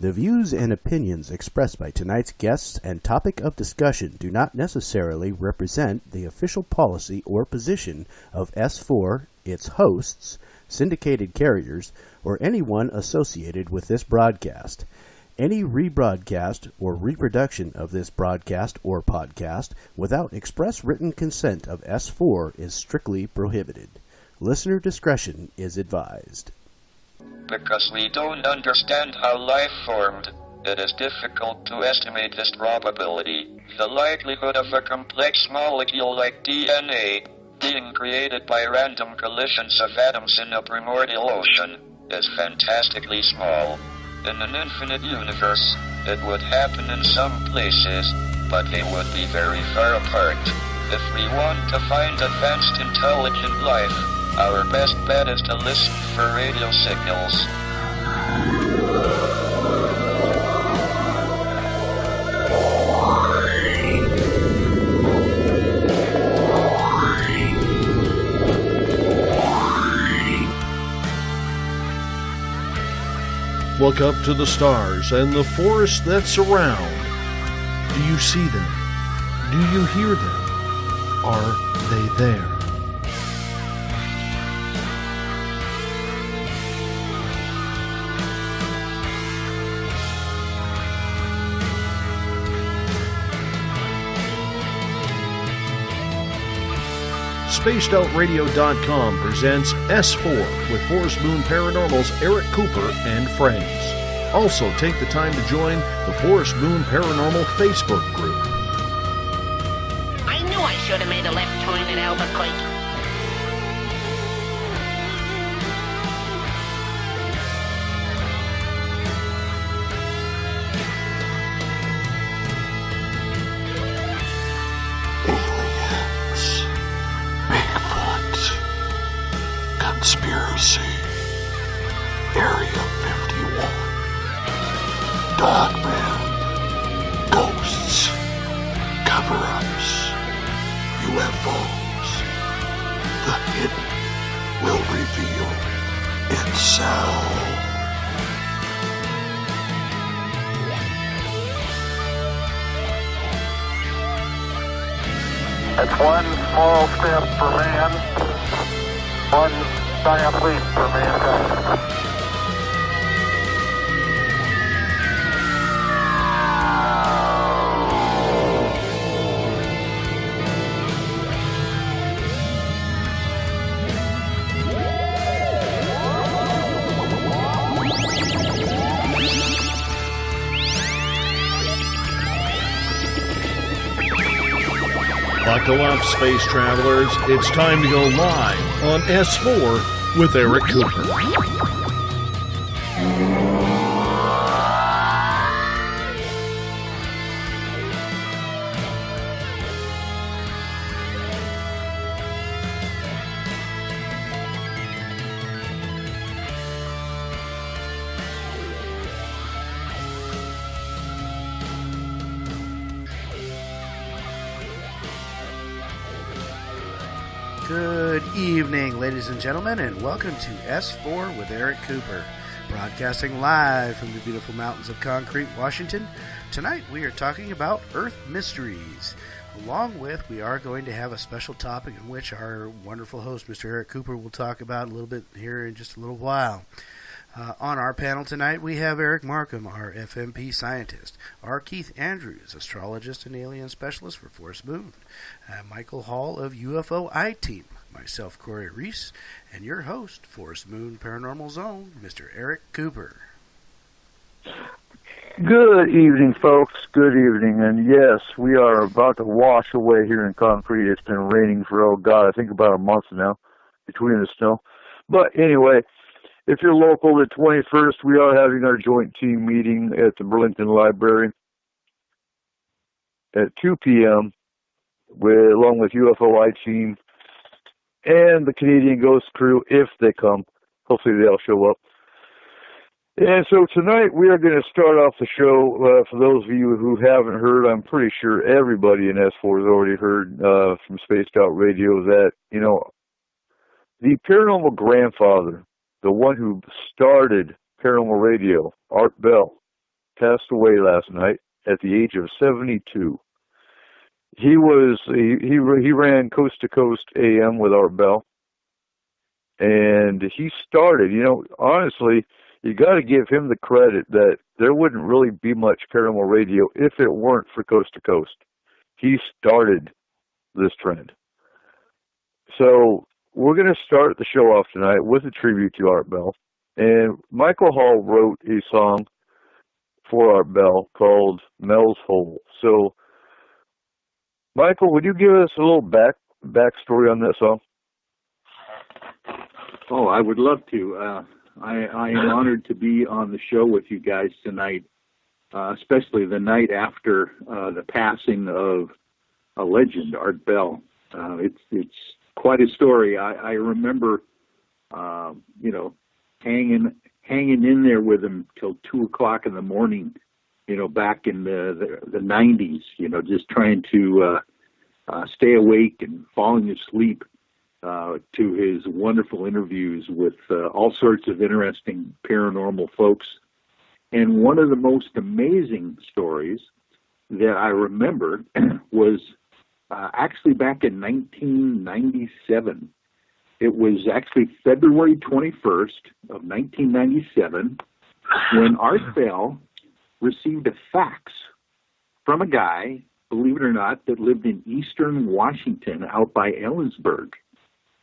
The views and opinions expressed by tonight's guests and topic of discussion do not necessarily represent the official policy or position of S4, its hosts, syndicated carriers, or anyone associated with this broadcast. Any rebroadcast or reproduction of this broadcast or podcast without express written consent of S4 is strictly prohibited. Listener discretion is advised. Because we don't understand how life formed, it is difficult to estimate this probability. The likelihood of a complex molecule like DNA being created by random collisions of atoms in a primordial ocean is fantastically small. In an infinite universe, it would happen in some places, but they would be very far apart. If we want to find advanced intelligent life, our best bet is to listen for radio signals. Look up to the stars and the forests that surround. Do you see them? Do you hear them? Are they there? SpacedOutRadio.com presents S4 with Forest Moon Paranormal's Eric Cooper and friends. Also, take the time to join the Forest Moon Paranormal Facebook group. I knew I should have made a left turn at Albuquerque. Conspiracy, Area 51, Dogman, Ghosts, Cover-Ups, UFOs. The hidden will reveal itself. It's one small step for man, one giant leap for mankind. Buckle up, space travelers. It's time to go live on S4 with Eric Cooper. Good evening, ladies and gentlemen, and welcome to S4 with Eric Cooper, broadcasting live from the beautiful mountains of Concrete, Washington. Tonight we are talking about Earth mysteries. Along with, we are going to have a special topic in which our wonderful host, Mr. Eric Cooper, will talk about a little bit here in just a little while. On our panel tonight, we have Eric Markham, our FMP scientist, R. Keith Andrews, astrologist and alien specialist for Forest Moon, Michael Hall of UFO I-Team, myself, Corey Reese, and your host, Forest Moon Paranormal Zone, Mr. Eric Cooper. Good evening, folks. Good evening. And yes, we are about to wash away here in Concrete. It's been raining for, oh God, I think about a month now between the snow. But anyway, if you're local, the 21st, we are having our joint team meeting at the Burlington Library at 2 p.m. Along with UFO I-Team and the Canadian Ghost Crew, if they come. Hopefully they'll show up. And so tonight we are going to start off the show. For those of you who haven't heard, I'm pretty sure everybody in S4 has already heard from Spaced Out Radio that, you know, the paranormal grandfather, the one who started paranormal radio, Art Bell, passed away last night at the age of 72. He ran Coast to Coast AM with Art Bell, and he started. Honestly, you got to give him the credit that there wouldn't really be much paranormal radio if it weren't for Coast to Coast. He started this trend. So we're going to start the show off tonight with a tribute to Art Bell. And Michael Hall wrote a song for Art Bell called Mel's Hole. So, Michael, would you give us a little backstory on that song? Oh, I would love to. I am honored to be on the show with you guys tonight, especially the night after the passing of a legend, Art Bell. It's quite a story. I remember, hanging in there with him till 2:00 in the morning, back in the 90s, just trying to stay awake and falling asleep to his wonderful interviews with all sorts of interesting paranormal folks. And one of the most amazing stories that I remember was actually back in 1997. It was actually February 21st of 1997 when Art Bell received a fax from a guy, believe it or not, that lived in eastern Washington out by Ellensburg.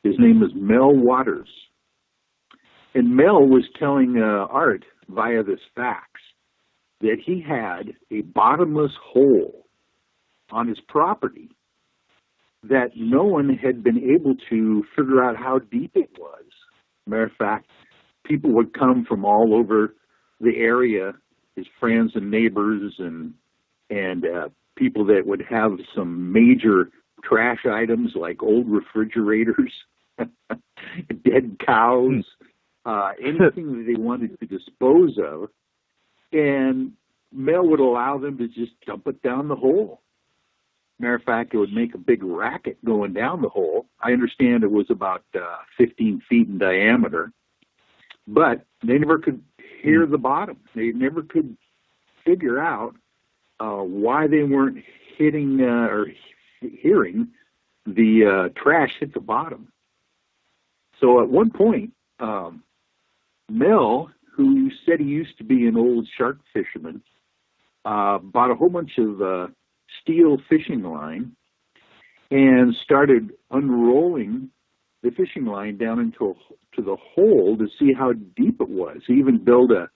His name was Mel Waters. And Mel was telling Art via this fax that he had a bottomless hole on his property that no one had been able to figure out how deep it was. Matter of fact, people would come from all over the area, his friends and neighbors and people that would have some major trash items like old refrigerators, dead cows, anything that they wanted to dispose of. And Mel would allow them to just dump it down the hole. Matter of fact, it would make a big racket going down the hole. I understand it was about 15 feet in diameter, but they never could hear the bottom. They never could figure out why they weren't hitting or hearing the trash hit the bottom. So at one point, Mel, who said he used to be an old shark fisherman, bought a whole bunch of steel fishing line and started unrolling the fishing line down into the hole to see how deep it was. He even built a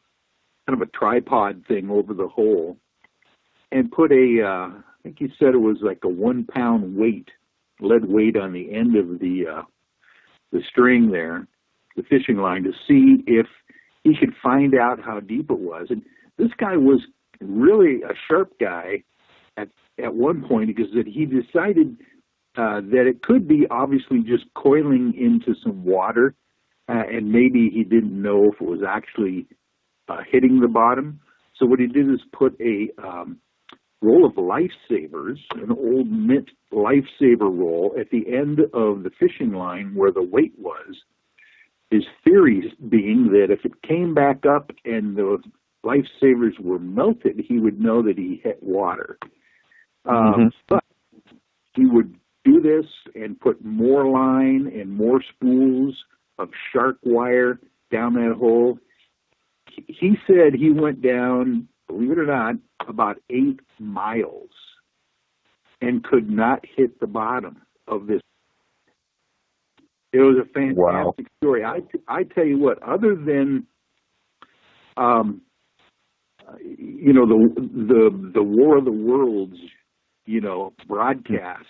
kind of a tripod thing over the hole and put I think he said it was like a 1 pound weight, lead weight on the end of the string there, the fishing line, to see if he could find out how deep it was. And this guy was really a sharp guy at one point, because that he decided that it could be obviously just coiling into some water, and maybe he didn't know if it was actually hitting the bottom. So what he did is put a roll of lifesavers, an old mint lifesaver roll, at the end of the fishing line where the weight was. His theory being that if it came back up and the lifesavers were melted, he would know that he hit water. But he would do this and put more line and more spools of shark wire down that hole. He said he went down, believe it or not, about 8 miles and could not hit the bottom of this. It was a fantastic story. I tell you what, other than the War of the Worlds, broadcast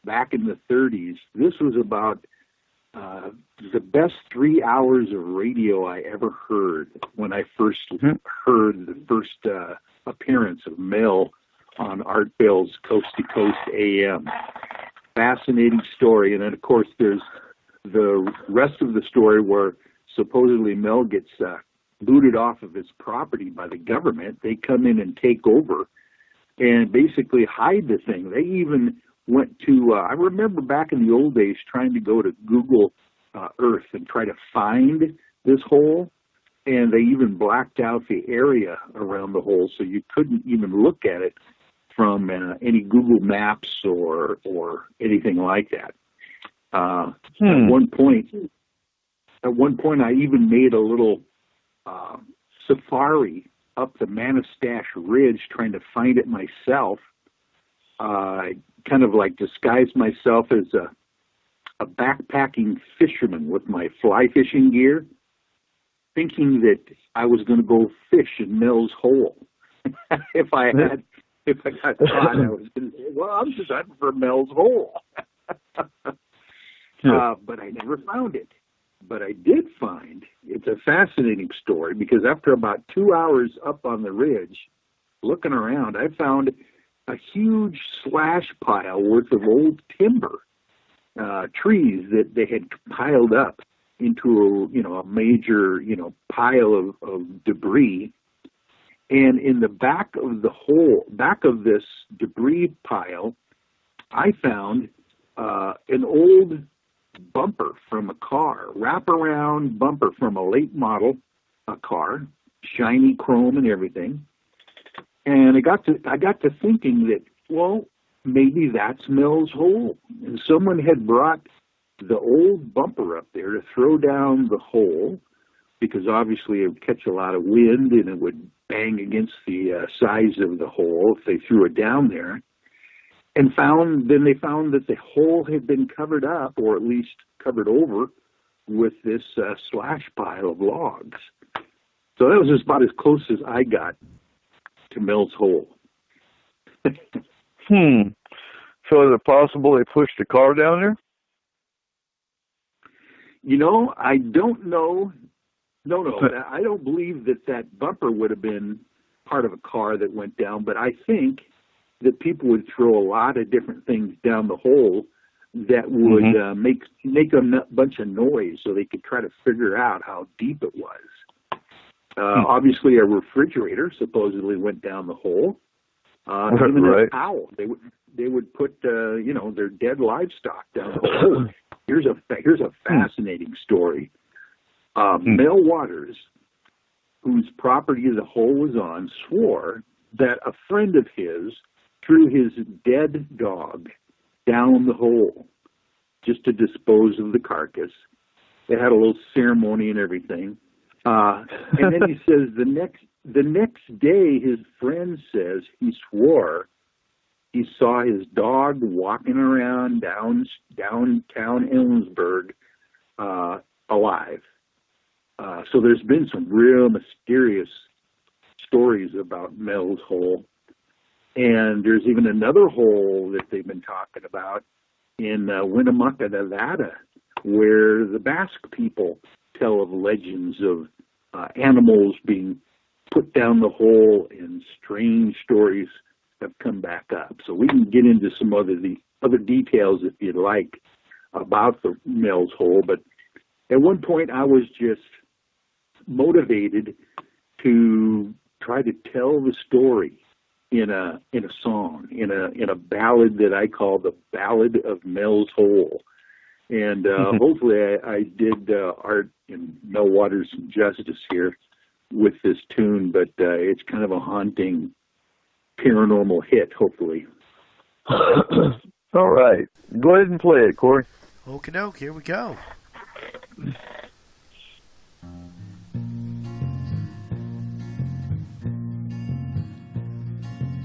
back in the 30s, this was about the best 3 hours of radio I ever heard when I first heard the first appearance of Mel on Art Bell's Coast to Coast AM. Fascinating story. And then, of course, there's the rest of the story where supposedly Mel gets booted off of his property by the government. They come in and take over and basically hide the thing. They even went to, I remember back in the old days trying to go to Google Earth and try to find this hole. and they even blacked out the area around the hole, so you couldn't even look at it from any Google Maps or anything like that. At one point, I even made a little safari up the Manistash Ridge trying to find it myself. I kind of like disguised myself as a backpacking fisherman with my fly fishing gear, thinking that I was going to go fish in Mel's Hole. if I got caught, I was going to say, well, I'm just hunting for Mel's Hole. But I never found it. But I did find, it's a fascinating story, because after about 2 hours up on the ridge, looking around, I found a huge slash pile worth of old timber, trees that they had piled up into a major, pile of debris. And in the back of this debris pile, I found an old bumper from a car, wraparound bumper from a late model car, shiny chrome and everything. And I got to thinking that, well, maybe that's Mel's Hole. And someone had brought the old bumper up there to throw down the hole, because obviously it would catch a lot of wind and it would bang against the sides of the hole if they threw it down there. And then they found that the hole had been covered up, or at least covered over, with this slash pile of logs. So that was just about as close as I got to Mel's Hole. So is it possible they pushed a car down there? I don't know. No, I don't believe that bumper would have been part of a car that went down, but I think that people would throw a lot of different things down the hole that would make a bunch of noise, so they could try to figure out how deep it was. Obviously, a refrigerator supposedly went down the hole. Even an owl. They would put their dead livestock down the hole. Here's a fascinating story. Mel Waters, whose property the hole was on, swore that a friend of his threw his dead dog down the hole just to dispose of the carcass. They had a little ceremony and everything. And then he says the next day, his friend says he swore he saw his dog walking around downtown Ellensburg alive. So there's been some real mysterious stories about Mel's Hole. And there's even another hole that they've been talking about in Winnemucca, Nevada, where the Basque people tell of legends of animals being put down the hole, and strange stories have come back up. So we can get into some other details if you'd like about the Mel's Hole. But at one point I was just motivated to try to tell the story in a song, in a ballad that I call the Ballad of Mel's Hole. And hopefully I did Art and Mel Waters some justice here with this tune, but it's kind of a haunting paranormal hit, hopefully. All right. Go ahead and play it, Corey. Okie doke, here we go.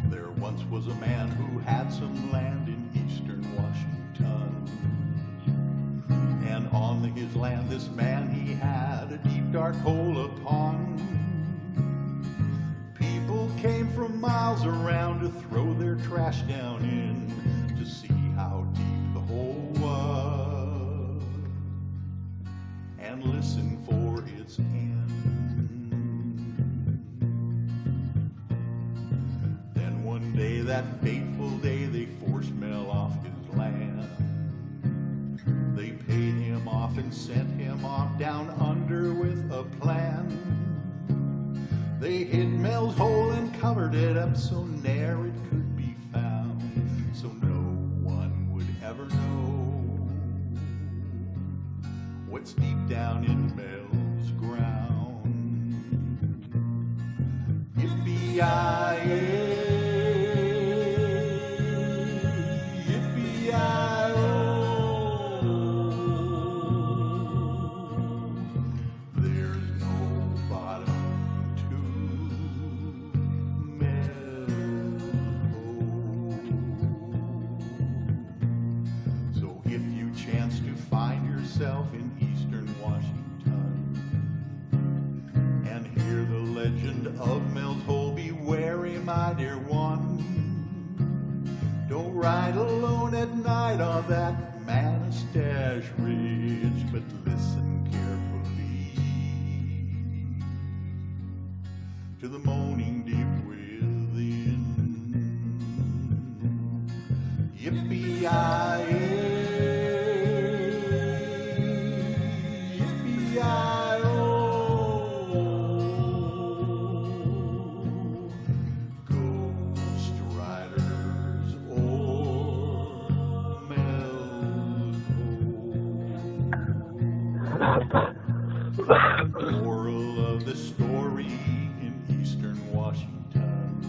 There once was a man who had some land in eastern Washington. And on his land, this man, he had a deep, dark hole upon. People came from miles around to throw their trash down in to see how deep the hole was and listen for its end. Then one day, that fateful day, they forced Mel off his land. They paid him off and sent him off down under with a plan. They hid Mel's Hole and covered it up so ne'er it could be found, so no one would ever know what's deep down in Mel's ground. In eastern Washington and hear the legend of Mel's Hole, be wary, my dear one. Don't ride alone at night on that Manastash Ridge, but listen carefully to the moaning deep within. Yippee-yi-yi. Moral of the story in eastern Washington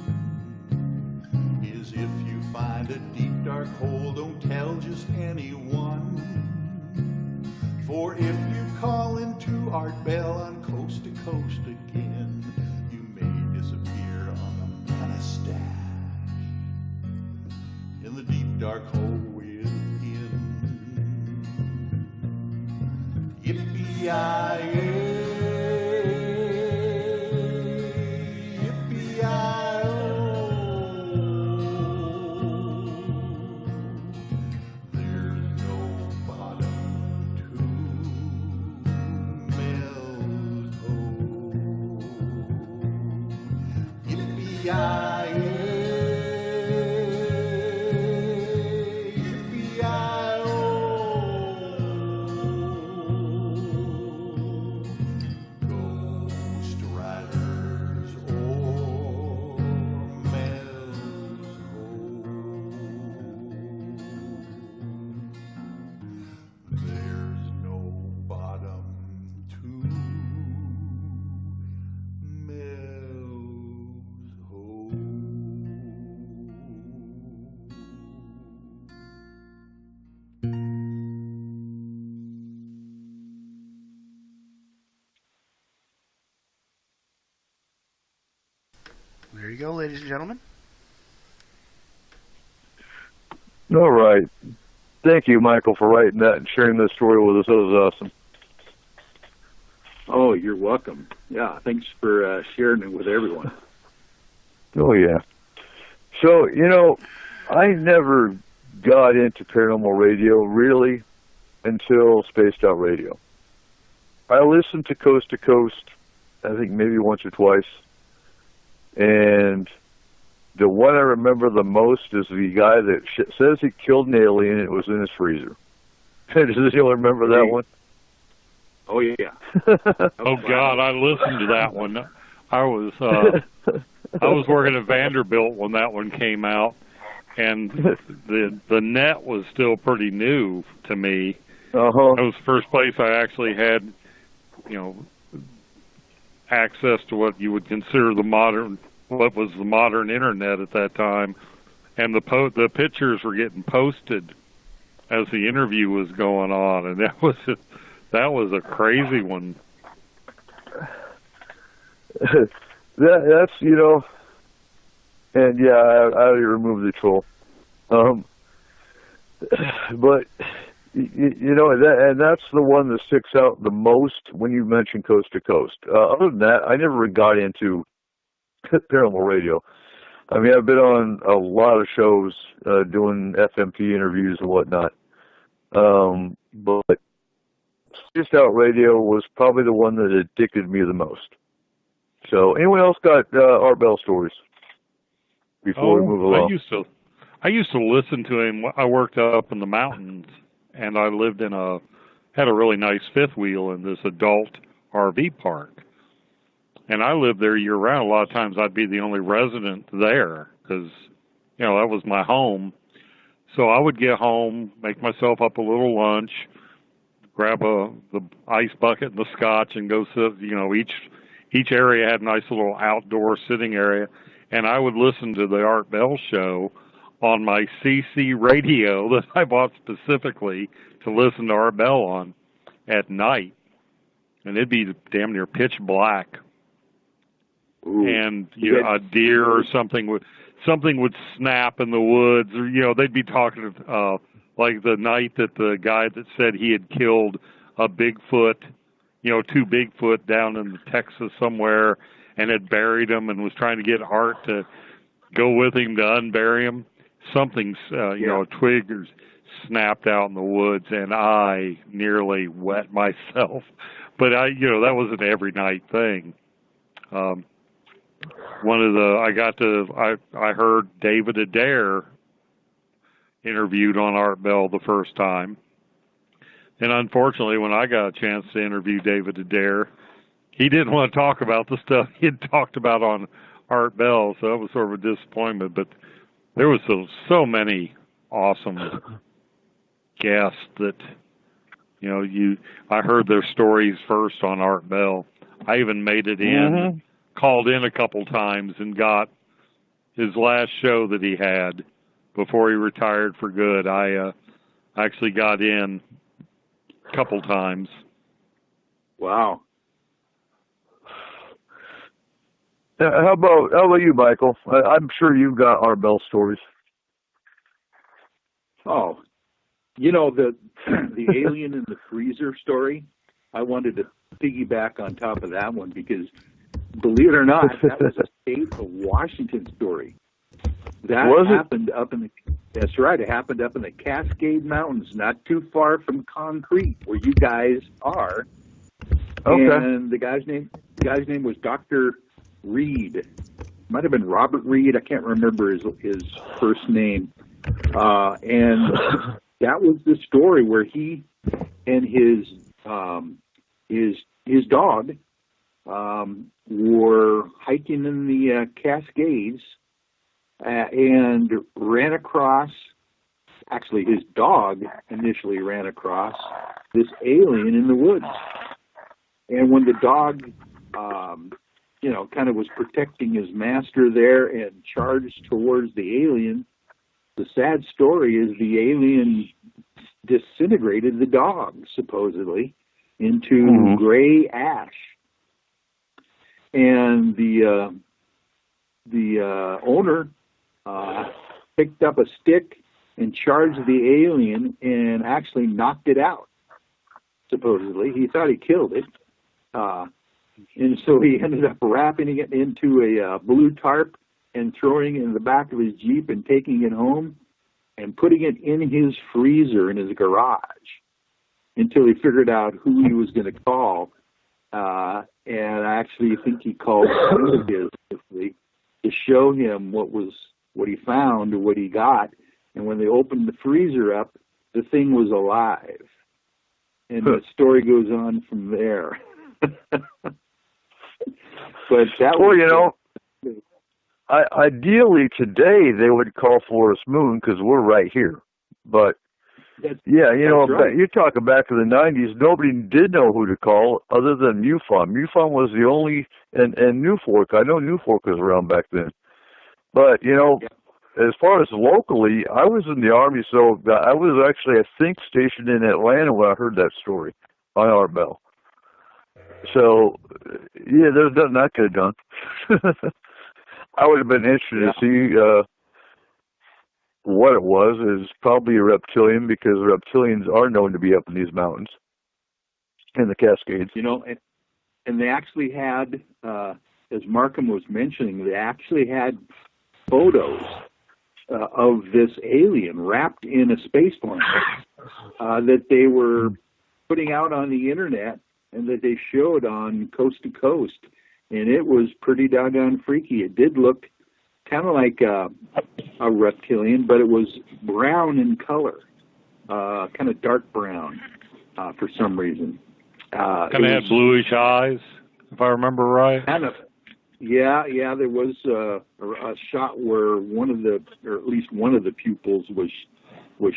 is if you find a deep dark hole, don't tell just anyone. For if you call into Art Bell on Coast to Coast again, you may disappear on the Manastash in the deep dark hole within. Yippee-yi-yi. There you go, ladies and gentlemen. All right. Thank you, Michael, for writing that and sharing this story with us. That was awesome. Oh, you're welcome. Yeah, thanks for sharing it with everyone. Oh, yeah. So, you know, I never got into paranormal radio, really, until Spaced Out Radio. I listened to Coast, I think maybe once or twice. And the one I remember the most is the guy that says he killed an alien and it was in his freezer. Does anyone remember that one? Oh, yeah. Oh, God, I listened to that one. I was working at Vanderbilt when that one came out, and the net was still pretty new to me. Uh-huh. That was the first place I actually had, access to what you would consider what was the modern internet at that time, and the pictures were getting posted as the interview was going on, and that was a crazy one. That's and yeah, I removed the troll, but and that's the one that sticks out the most when you mention Coast to Coast. Other than that, I never got into paranormal radio. I mean, I've been on a lot of shows doing FMP interviews and whatnot, but Spaced Out Radio was probably the one that addicted me the most. So, anyone else got Art Bell stories before we move along? I used to listen to him. I worked up in the mountains, and I lived had a really nice fifth wheel in this adult RV park. And I lived there year round. A lot of times I'd be the only resident there because, that was my home. So I would get home, make myself up a little lunch, grab the ice bucket and the scotch and go sit, each area had a nice little outdoor sitting area. and I would listen to the Art Bell show on my CC radio that I bought specifically to listen to Art Bell on at night, and it'd be damn near pitch black. Ooh. And a deer or something would snap in the woods, or they'd be talking like the night that the guy that said he had killed a Bigfoot, 2 Bigfoot down in Texas somewhere, and had buried him and was trying to get Art to go with him to unbury him. Something's a twig snapped out in the woods, and I nearly wet myself. But that was an every night thing. I heard David Adair interviewed on Art Bell the first time. And unfortunately, when I got a chance to interview David Adair, he didn't want to talk about the stuff he had talked about on Art Bell, so that was sort of a disappointment. But there was so many awesome guests that, I heard their stories first on Art Bell. I even made it in, called in a couple times, and got his last show that he had before he retired for good. I actually got in a couple times. Wow. How about you, Michael? I'm sure you've got Art Bell stories. Oh, the alien in the freezer story, I wanted to piggyback on top of that one because, believe it or not, that was a state of Washington story. That happened that's right, it happened up in the Cascade Mountains, not too far from Concrete, where you guys are. Okay. And the guy's name was Dr. Reed. Might have been Robert Reed. I can't remember his first name. And that was the story where he and his dog were hiking in the Cascades and ran across. Actually, his dog initially ran across this alien in the woods. And when the dog, kind of was protecting his master there and charged towards the alien, the sad story is the alien disintegrated the dog, supposedly, into gray ash. And the owner picked up a stick and charged the alien and actually knocked it out, supposedly. He thought he killed it. And so he ended up wrapping it into a blue tarp and throwing it in the back of his Jeep and taking it home and putting it in his freezer in his garage until he figured out who he was going to call. And I actually think he called to show him what he found or what he got. And when they opened the freezer up, the thing was alive. And the story goes on from there. But that ideally today they would call Forest Moon because we're right here. But right. You're talking back to the 90s, nobody did know who to call other than MUFON. MUFON was the only, and Newfork. I know Newfork was around back then. But, as far as locally, I was in the Army, so I was actually, I think, stationed in Atlanta when I heard that story on Art Bell. So, there's nothing I could have done. I would have been interested to see what it was. It's probably a reptilian because reptilians are known to be up in these mountains, in the Cascades. And they actually had, as Markham was mentioning, they actually had photos of this alien wrapped in a space blanket that they were putting out on the internet and that they showed on Coast to Coast. And it was pretty doggone freaky. It did look kind of like a reptilian, but it was brown in color, kind of dark brown for some reason. Kind of had bluish eyes, if I remember right. Kind of. Yeah. There was a shot where or at least one of the pupils was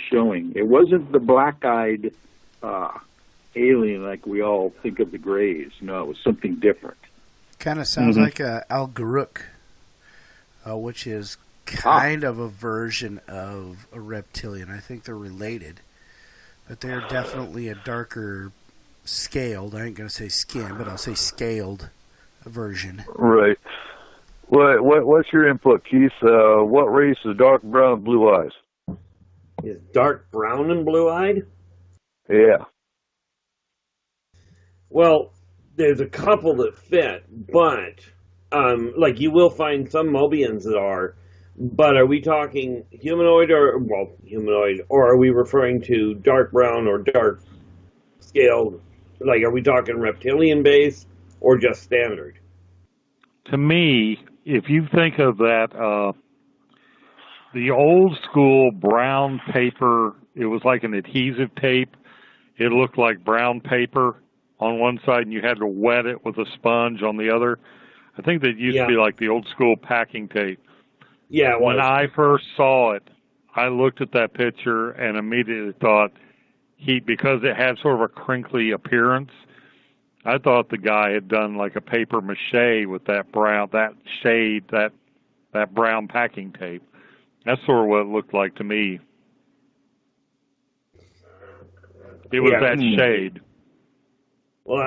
showing. It wasn't the black-eyed alien like we all think of the Greys. No, it was something different. Kind of sounds like Al Garuk which is kind of a version of a reptilian. I think they're related, but they're definitely a darker scaled. I ain't going to say skin, but I'll say scaled version. Right. What's your input, Keith? What race is dark brown, blue eyes? Is dark brown and blue-eyed? Yeah. Well, there's a couple that fit, but like you will find some Mobians that are. But are we talking humanoid or are we referring to dark brown or dark scaled? Like, are we talking reptilian base or just standard? To me, if you think of that, the old school brown paper, it was like an adhesive tape. It looked like brown paper on one side, and you had to wet it with a sponge on the other. I think that used to be like the old school packing tape. Yeah. When I first saw it, I looked at that picture and immediately thought because it had sort of a crinkly appearance, I thought the guy had done like a paper mache with that brown, that shade, that brown packing tape. That's sort of what it looked like to me. It was that shade. Well,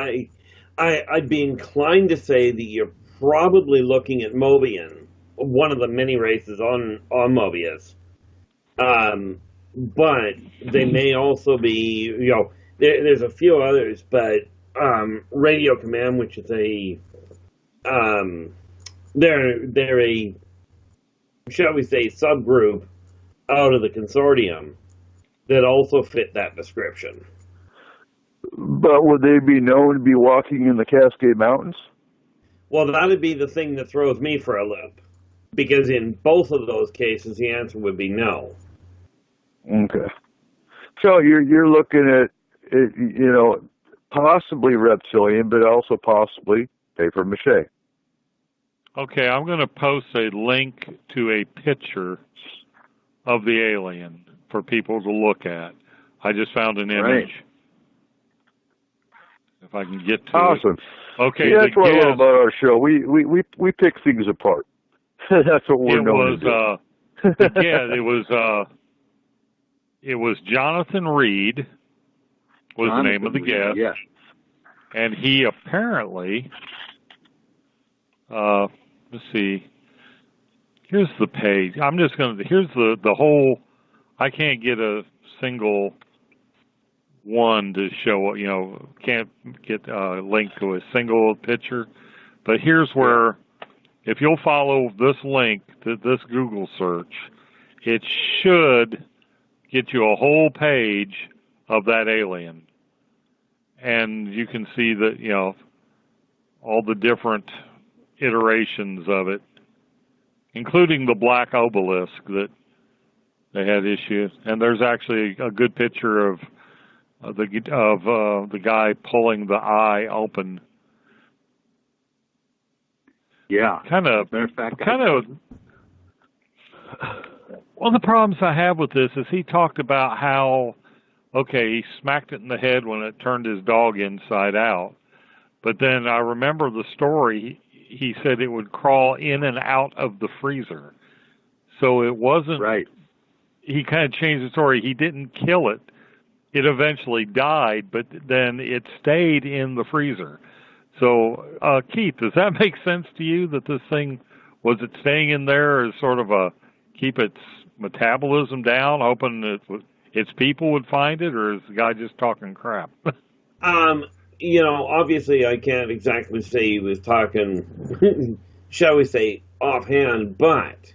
I'd be inclined to say that you're probably looking at Mobian, one of the many races on Mobius. But they may also be, there's a few others, but Radio Command, which is they're a, shall we say, subgroup out of the consortium that also fit that description. But would they be known to be walking in the Cascade Mountains? Well, that would be the thing that throws me for a loop, because in both of those cases, the answer would be no. Okay. So you're looking at, possibly reptilian, but also possibly paper mache. Okay, I'm going to post a link to a picture of the alien for people to look at. I just found an image. Right. If I can get to awesome. it. Okay. Yeah, that's what I love about our show. We pick things apart. That's what we're known to do. It was Jonathan Reed was the name of the guest. Yeah. And he apparently, let's see, here's the page. Here's the whole, I can't get a single one to show, can't get a link to a single picture. But here's where, if you'll follow this link to this Google search, it should get you a whole page of that alien. And you can see that, all the different iterations of it, including the black obelisk that they had issues. And there's actually a good picture of the guy pulling the eye open. Yeah. One of the problems I have with this is he talked about how, he smacked it in the head when it turned his dog inside out. But then I remember the story, he said it would crawl in and out of the freezer. So it wasn't... Right. He kind of changed the story. He didn't kill it. It eventually died, but then it stayed in the freezer. So, Keith, does that make sense to you that this thing, was it staying in there as sort of a keep its metabolism down, hoping its people would find it, or is the guy just talking crap? Obviously I can't exactly say he was talking, shall we say, offhand, but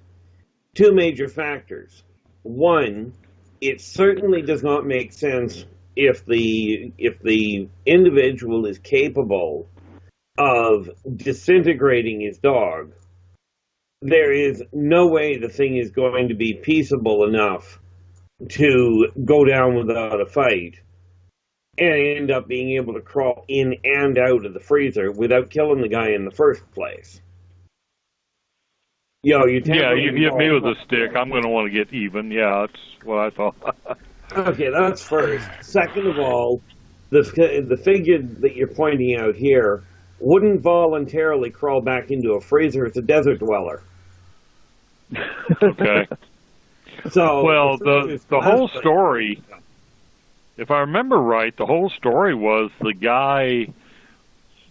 two major factors. One, it certainly does not make sense if the individual is capable of disintegrating his dog. There is no way the thing is going to be peaceable enough to go down without a fight and end up being able to crawl in and out of the freezer without killing the guy in the first place. You hit me with a stick. I'm going to want to get even. Yeah, that's what I thought. Okay, that's first. Second of all, the figure that you're pointing out here wouldn't voluntarily crawl back into a freezer. It's a desert dweller. Okay. So well, the whole story, if I remember right, the whole story was the guy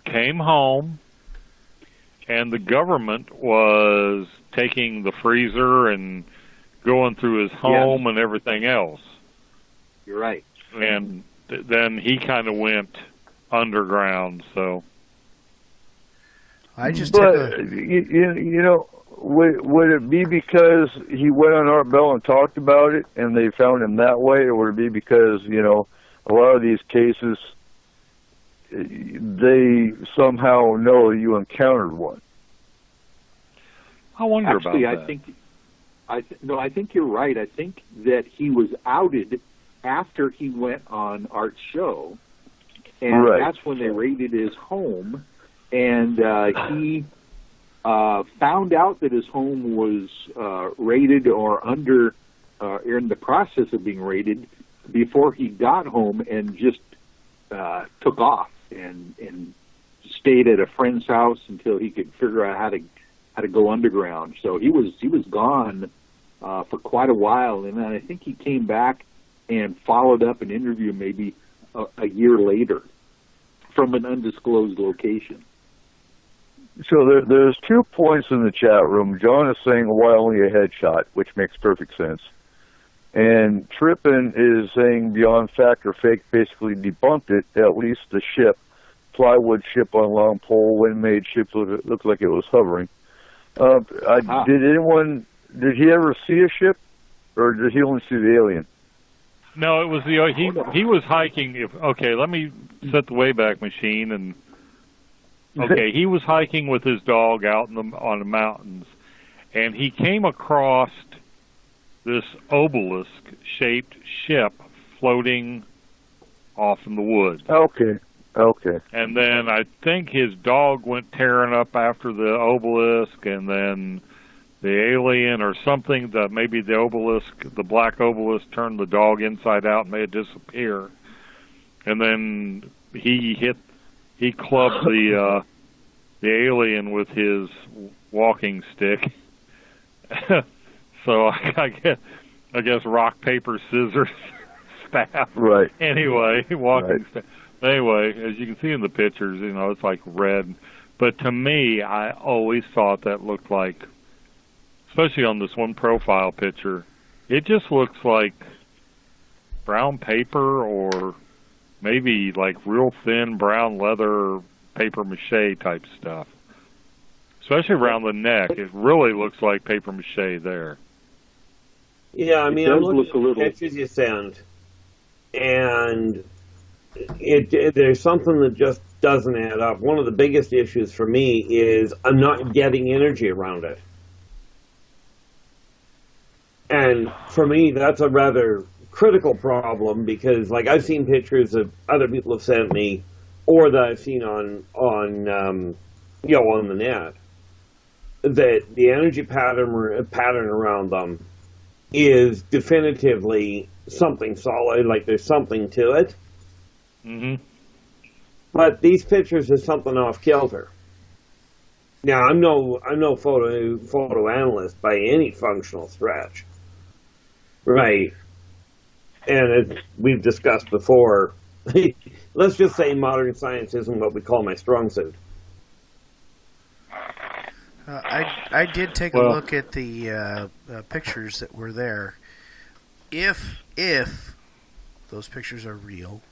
came home and the government was taking the freezer and going through his home and everything else. You're right. And then he kind of went underground, so. I just you know, would it be because he went on Art Bell and talked about it and they found him that way, or would it be because, you know, a lot of these cases, they somehow know you encountered one? I wonder about that. I think you're right. I think that he was outed after he went on Art's show, and that's when they raided his home, and he found out that his home was raided or in the process of being raided before he got home, and just took off and stayed at a friend's house until he could figure out how to go underground. So he was gone for quite a while, and then I think he came back and followed up an interview maybe a year later from an undisclosed location. So there's 2 points in the chat room. John is saying, why only a headshot, which makes perfect sense. And Trippin is saying beyond fact or fake, basically debunked it, at least the ship, plywood ship on long pole, wind-made ship, looked like it was hovering. Did he ever see a ship, or did he only see the alien? No, it was he was hiking. Okay, let me set the Wayback Machine, and okay, he was hiking with his dog out on the mountains, and he came across this obelisk-shaped ship floating off in the woods. Okay. And then I think his dog went tearing up after the obelisk, and then the alien or something, maybe the obelisk, the black obelisk, turned the dog inside out and made it disappear. And then he clubbed the alien with his walking stick. So I guess rock, paper, scissors, staff. Right. Anyway, walking staff. Anyway, as you can see in the pictures, you know, it's like red. But to me, I always thought that looked like, especially on this one profile picture, it just looks like brown paper or maybe like real thin brown leather paper mache type stuff. Especially around the neck. It really looks like paper mache there. Yeah, I mean, I'm looking at the pictures you sent, and there's something that just doesn't add up. One of the biggest issues for me is I'm not getting energy around it. And for me, that's a rather critical problem because, like, I've seen pictures that other people have sent me or that I've seen on the net, that the energy pattern around them is definitively something solid, like there's something to it. Mm-hmm. But these pictures are something off kilter. Now, I'm no photo analyst by any functional stretch, right? And we've discussed before. Let's just say modern science isn't what we call my strong suit. I did take a look at the pictures that were there. If those pictures are real,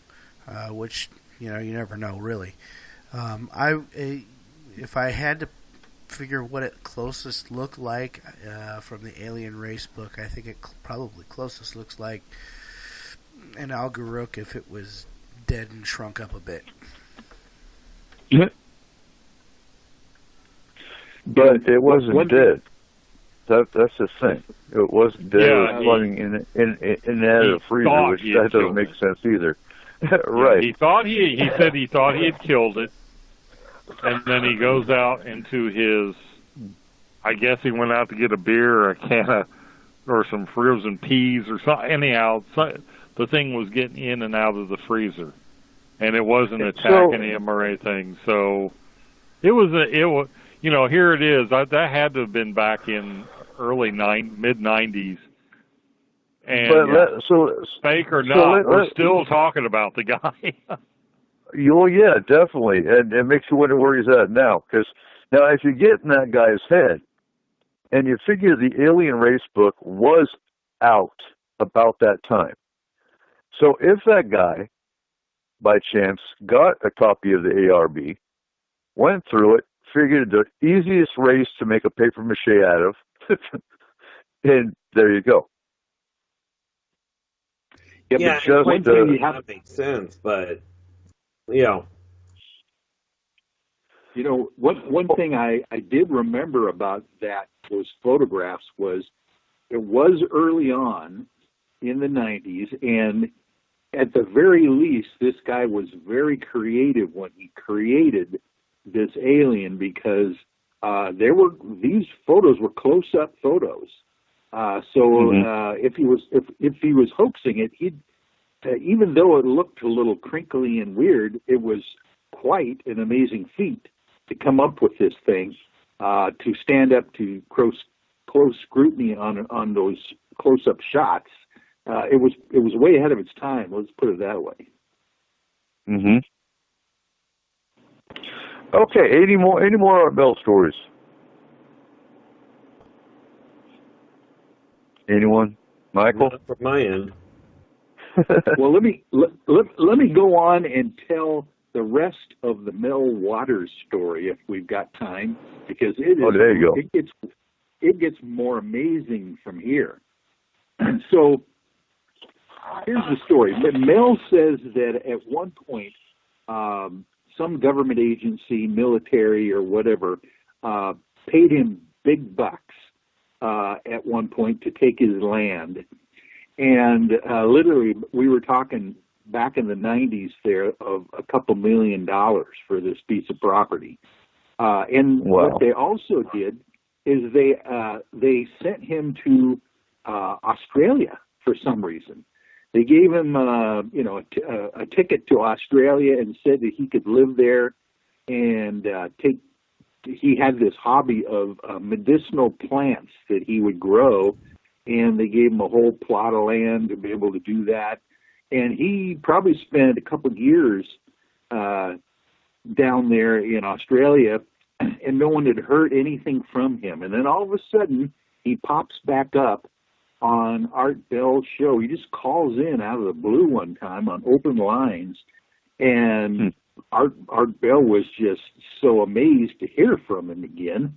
which you never know really. If I had to figure what it closest looked like from the Alien Race book, I think it probably closest looks like an Algaruk if it was dead and shrunk up a bit. But it wasn't dead. That's the thing. It wasn't dead. It was floating in the freezer, which that doesn't make sense either. Right. He said he thought he had killed it, and then he goes out into his. I guess he went out to get a beer or a can of, or some frozen peas or something. Anyhow, the thing was getting in and out of the freezer, and it wasn't attacking him or anything. So it was. Here it is. That had to have been back in mid 90s. And fake or not, we're still talking about the guy. Yeah, definitely. And it makes you wonder where he's at now. Because now if you get in that guy's head, and you figure the Alien Race book was out about that time. So if that guy, by chance, got a copy of the ARB, went through it, figured the easiest race to make a paper mache out of, and there you go. Yeah, that makes sense, but, You know, one thing I did remember about those photographs was it was early on in the 90s, and at the very least, this guy was very creative when he created this alien, because these photos were close-up photos. If he was hoaxing it, even though it looked a little crinkly and weird, it was quite an amazing feat to come up with this thing, to stand up to close scrutiny on those close-up shots. It was way ahead of its time. Let's put it that way. Mm-hmm. Okay. Any more Art Bell stories? Anyone? Michael? Not from my end. Well, let me go on and tell the rest of the Mel Waters story if we've got time, because it is. Oh, there you go. It gets more amazing from here. So here's the story. Mel says that at one point, some government agency, military or whatever, paid him big bucks at one point to take his land. And literally, we were talking back in the 90s there of a couple $1 million for this piece of property. And what they also did is they sent him to Australia for some reason. They gave him a ticket to Australia and said that he could live there and he had this hobby of medicinal plants that he would grow, and they gave him a whole plot of land to be able to do that. And he probably spent a couple of years down there in Australia, and no one had heard anything from him. And then all of a sudden, he pops back up on Art Bell's show. He just calls in out of the blue one time on open lines, and Art Bell was just so amazed to hear from him again.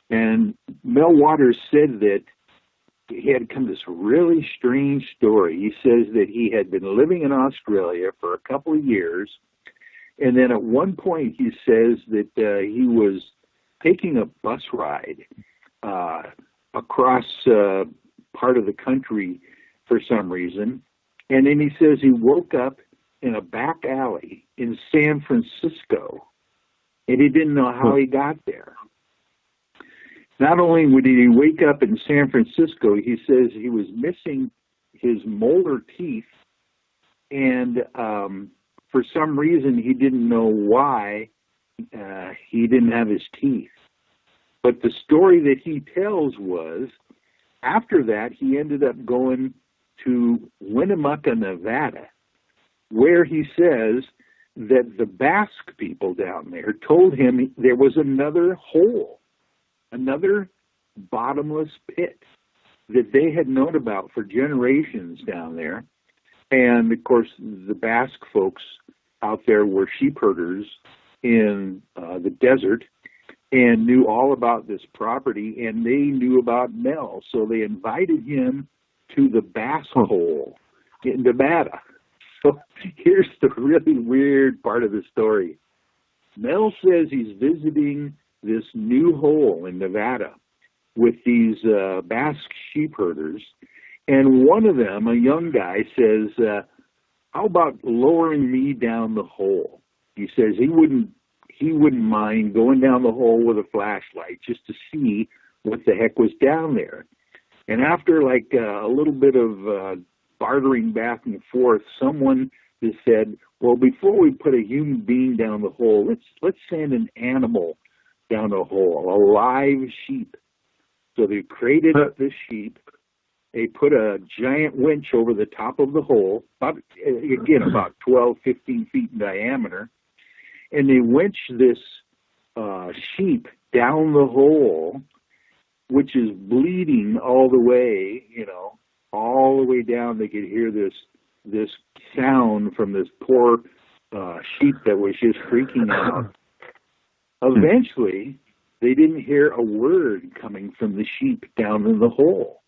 And Mel Waters said that he had come this really strange story. He says that he had been living in Australia for a couple of years, and then at one point he says that he was taking a bus ride across part of the country for some reason, and then he says he woke up in a back alley in San Francisco, and he didn't know how he got there. Not only did he wake up in San Francisco, he says he was missing his molar teeth, and for some reason he didn't know why he didn't have his teeth. But the story that he tells was, after that, he ended up going to Winnemucca, Nevada, where he says that the Basque people down there told him there was another hole, another bottomless pit that they had known about for generations down there. And, of course, the Basque folks out there were sheep herders in the desert and knew all about this property, and they knew about Mel. So they invited him to the Basque Hole in Nevada. So here's the really weird part of the story. Mel says he's visiting this new hole in Nevada with these Basque sheep herders, and one of them, a young guy, says, how about lowering me down the hole? He says he wouldn't mind going down the hole with a flashlight just to see what the heck was down there. And after like a little bit of bartering back and forth, someone has said, well, before we put a human being down the hole, let's send an animal down the hole, a live sheep. So they created the sheep. They put a giant winch over the top of the hole, about 12, 15 feet in diameter, and they winch this sheep down the hole, which is bleeding all the way, all the way down. They could hear this sound from this poor sheep that was just freaking out. Eventually, they didn't hear a word coming from the sheep down in the hole.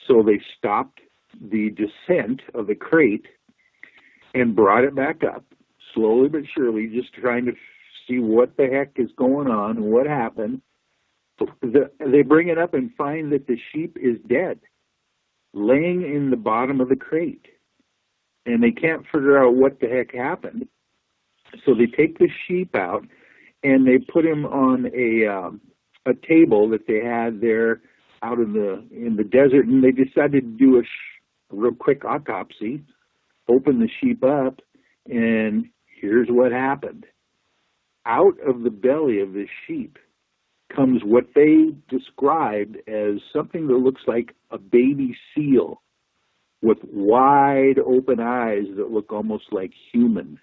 So they stopped the descent of the crate and brought it back up, slowly but surely, just trying to see what the heck is going on and what happened. They bring it up and find that the sheep is dead, laying in the bottom of the crate. And they can't figure out what the heck happened. So they take the sheep out and they put him on a table that they had there out in the desert, and they decided to do a real quick autopsy, open the sheep up, and here's what happened. Out of the belly of the sheep comes what they described as something that looks like a baby seal with wide open eyes that look almost like human.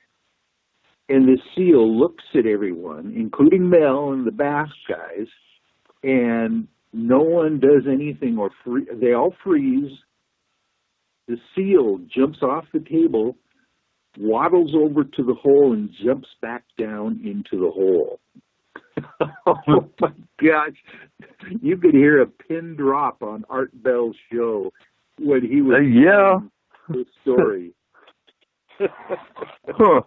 And the seal looks at everyone, including Mel and the Bass guys, and no one does anything, they all freeze. The seal jumps off the table, waddles over to the hole, and jumps back down into the hole. Oh my gosh. You could hear a pin drop on Art Bell's show when he was telling the story. Huh.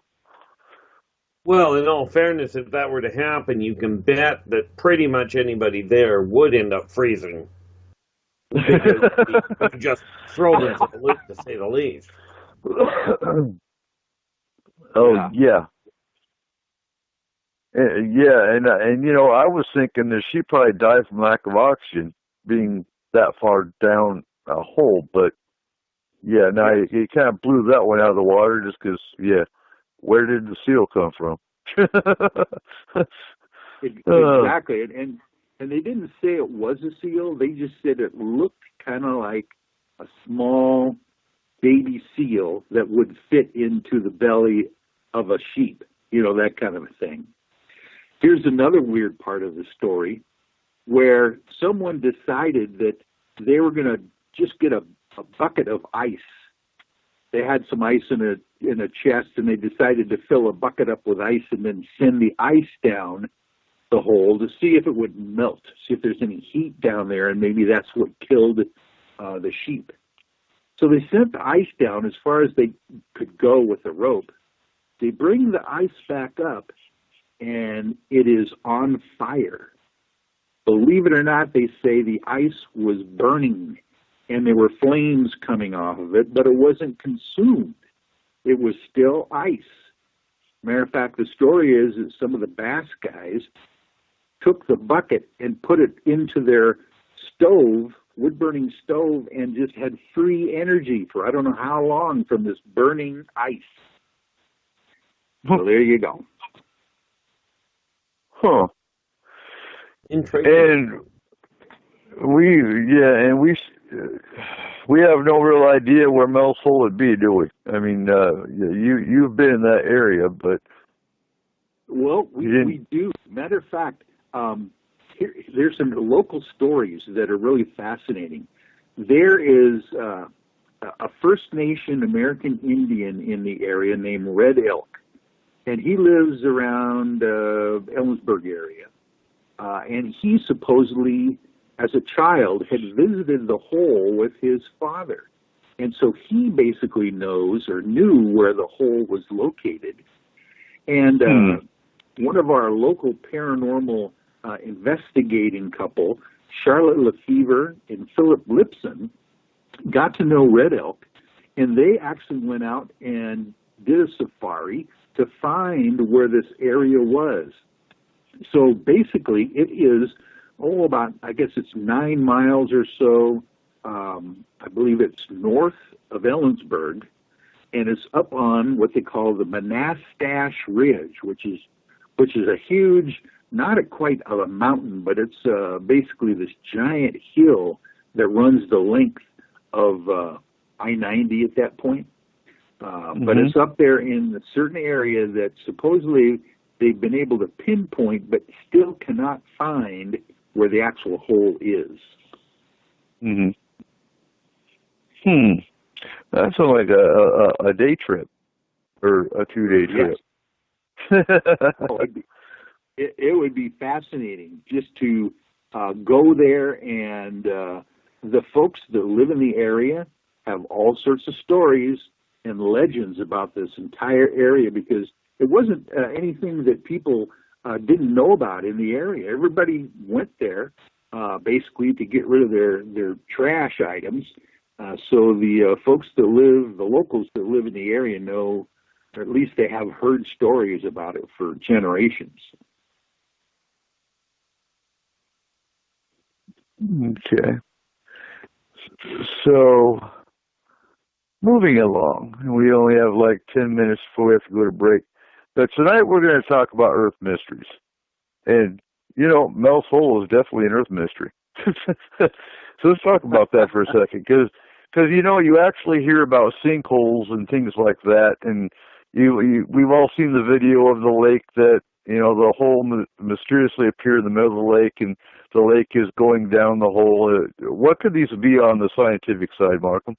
Well, in all fairness, if that were to happen, you can bet that pretty much anybody there would end up freezing. Because you just throw them to the loop, to say the least. Oh, yeah. Yeah, and I was thinking that she probably died from lack of oxygen, being that far down a hole. But, yeah, now he kind of blew that one out of the water just because, where did the seal come from? Exactly. And they didn't say it was a seal. They just said it looked kind of like a small baby seal that would fit into the belly of a sheep, that kind of a thing. Here's another weird part of the story where someone decided that they were going to just get a bucket of ice. They had some ice in a chest, and they decided to fill a bucket up with ice and then send the ice down the hole to see if it would melt, see if there's any heat down there, and maybe that's what killed the sheep. So they sent the ice down as far as they could go with the rope. They bring the ice back up, and it is on fire. Believe it or not, they say the ice was burning, and there were flames coming off of it, but it wasn't consumed. It was still ice. Matter of fact, the story is that some of the Bass guys took the bucket and put it into their stove, wood-burning stove, and just had free energy for I don't know how long from this burning ice. So there you go. Huh. Interesting. And we have no real idea where Mel's hole would be, do we? I mean, you've been in that area, but well, we do. Matter of fact, there's some local stories that are really fascinating. There is a First Nation American Indian in the area named Red Elk, and he lives around Ellensburg area, and he supposedly, as a child, had visited the hole with his father. And so he basically knows or knew where the hole was located. And one of our local paranormal investigating couple, Charlotte Lefevre and Philip Lipson, got to know Red Elk, and they actually went out and did a safari to find where this area was. So basically it is about, I guess it's 9 miles or so. I believe it's north of Ellensburg, and it's up on what they call the Monastash Ridge, which is a huge not quite a mountain, but it's basically this giant hill that runs the length of I-90 at that point. But it's up there in a certain area that supposedly they've been able to pinpoint, but still cannot find where the actual hole is. That's like a day trip or a 2-day trip. It would be fascinating just to go there, and the folks that live in the area have all sorts of stories and legends about this entire area, because it wasn't anything that people didn't know about in the area. Everybody went there basically to get rid of their trash items. So the folks that live, the locals that live in the area know, or at least they have heard stories about it for generations. Okay. So, moving along, we only have like 10 minutes before we have to go to break. But tonight we're going to talk about Earth mysteries. And, you know, Mel's Hole is definitely an Earth mystery. So let's talk about that for a second. Because, you know, you actually hear about sinkholes and things like that. And we've all seen the video of the lake that, you know, the hole mysteriously appeared in the middle of the lake, and the lake is going down the hole. What could these be on the scientific side, Markham?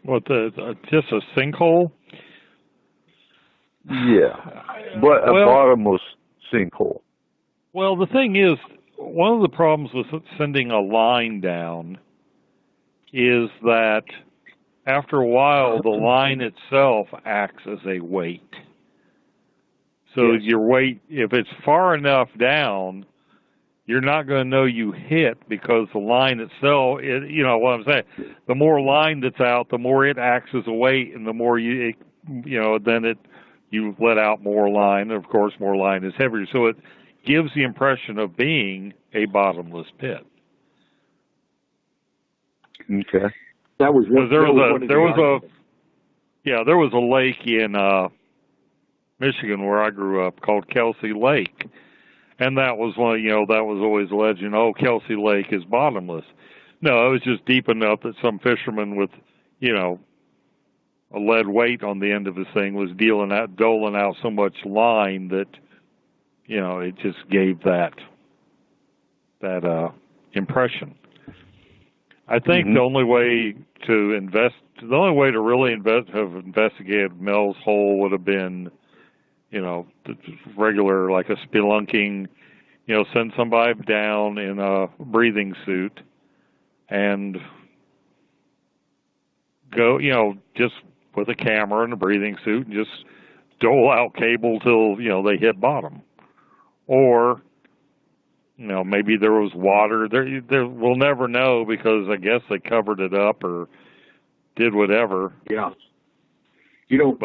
What, just a sinkhole? Yeah, but a bottomless sinkhole. Well, the thing is, one of the problems with sending a line down is that after a while, the line itself acts as a weight. So your weight, if it's far enough down, you're not going to know you hit, because the line itself, you know what I'm saying, the more line that's out, the more it acts as a weight, and the more you let out more line, and of course more line is heavier. So it gives the impression of being a bottomless pit. Okay. There was a lake in Michigan where I grew up called Kelsey Lake, and that was always a legend. Oh, Kelsey Lake is bottomless. No, it was just deep enough that some fisherman with, you know, a lead weight on the end of his thing was doling out so much line that, you know, it just gave that impression. I think the only way to really have investigated Mel's Hole would have been, you know, regular, like a spelunking, you know, send somebody down in a breathing suit and go, you know, just with a camera and a breathing suit and just dole out cable till, you know, they hit bottom. Or, you know, maybe there was water. There we'll never know, because I guess they covered it up or did whatever. Yeah. You know,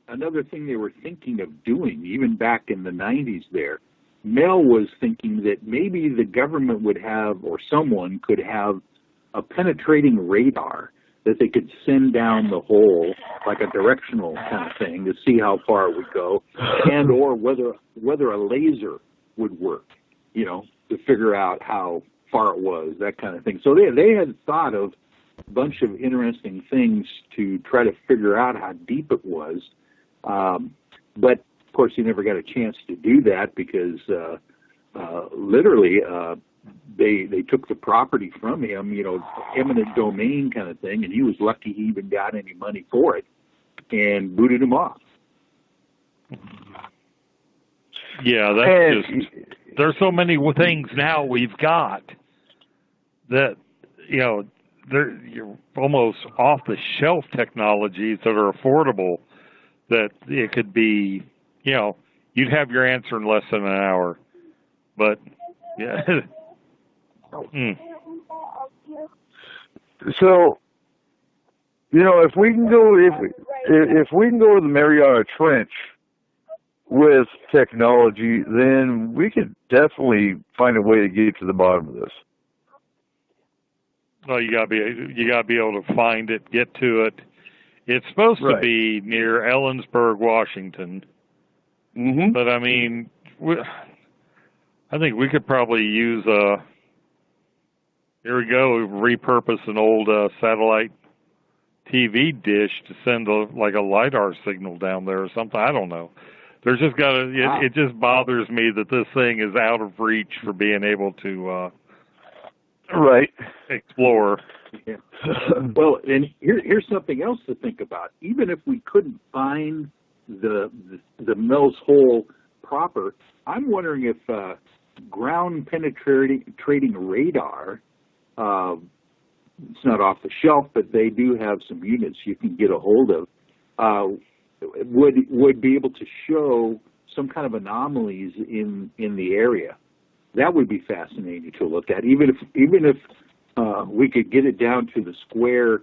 another thing they were thinking of doing, even back in the 90s there, Mel was thinking that maybe the government would have, or someone could have, a penetrating radar that they could send down the hole, like a directional kind of thing, to see how far it would go, and or whether a laser would work, you know, to figure out how far it was, that kind of thing. So they had thought of a bunch of interesting things to try to figure out how deep it was. But of course, he never got a chance to do that, because literally they took the property from him, you know, eminent domain kind of thing, and he was lucky he even got any money for it, and booted him off. Yeah, that's just, there's so many things now we've got that, you know, you're almost off-the-shelf technologies that are affordable, that it could be, you know, you'd have your answer in less than an hour. But, yeah. So, you know, if we can go to the Mariana Trench with technology, then we could definitely find a way to get to the bottom of this. Well, you gotta be able to find it, get to it. It's supposed to be near Ellensburg, Washington, Mm-hmm. But I mean, I think we could probably use here we go, repurpose an old satellite TV dish to send like a LiDAR signal down there or something. I don't know. There's just it just bothers me that this thing is out of reach for being able to right explore. Yeah. Well, and here's something else to think about. Even if we couldn't find the Mel's Hole proper, I'm wondering if ground penetrating radar, it's not off the shelf, but they do have some units you can get a hold of, would be able to show some kind of anomalies in the area. That would be fascinating to look at, even if we could get it down to the square,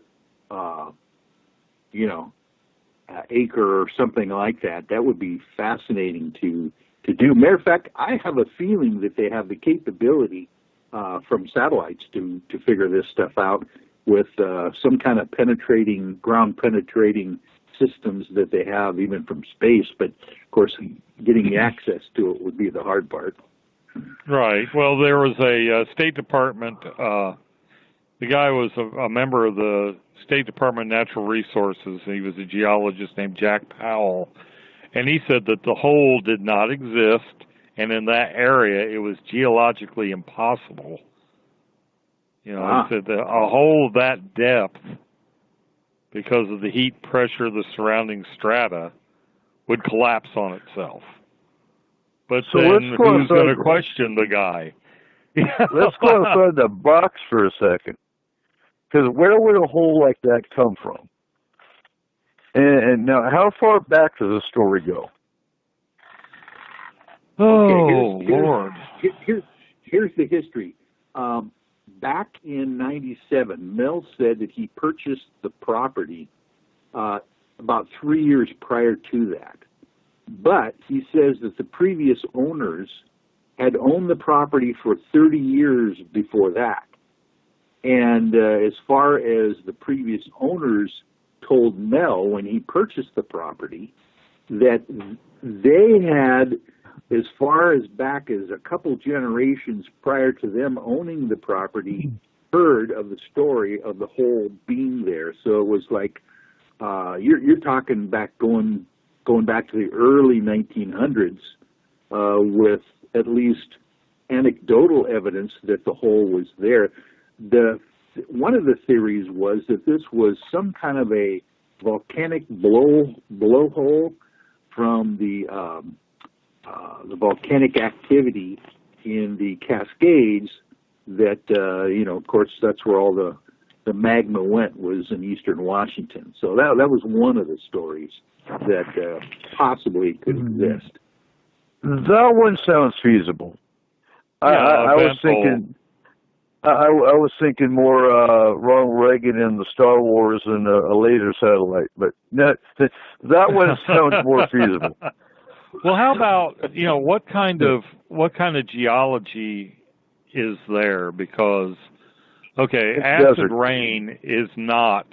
acre or something like that. That would be fascinating to do. Matter of fact, I have a feeling that they have the capability from satellites to figure this stuff out with some kind of ground penetrating systems that they have even from space. But of course, getting the access to it would be the hard part. Right. Well, there was a State Department. The guy was a member of the State Department of Natural Resources. He was a geologist named Jack Powell, and he said that the hole did not exist, and in that area it was geologically impossible. He said that a hole of that depth, because of the heat pressure of the surrounding strata, would collapse on itself. But so then who's going to question the guy? Let's go outside the box for a second. Because where would a hole like that come from? And now, how far back does the story go? Oh, Lord. Here's the history. Back in 97, Mel said that he purchased the property about 3 years prior to that. But he says that the previous owners had owned the property for 30 years before that. And as far as the previous owners told Mel when he purchased the property, that they had, as far as back as a couple generations prior to them owning the property, heard of the story of the hole being there. So it was like, you're talking back going back to the early 1900s with at least anecdotal evidence that the hole was there. One of the theories was that this was some kind of a volcanic blowhole from the volcanic activity in the Cascades. That of course, that's where all the magma went, was in eastern Washington. So that was one of the stories that possibly could exist. That one sounds feasible. Yeah, I was thinking. I was thinking more Ronald Reagan in the Star Wars and a laser satellite, but that one sounds more feasible. Well, how about what kind of geology is there? Because it's acid desert. rain is not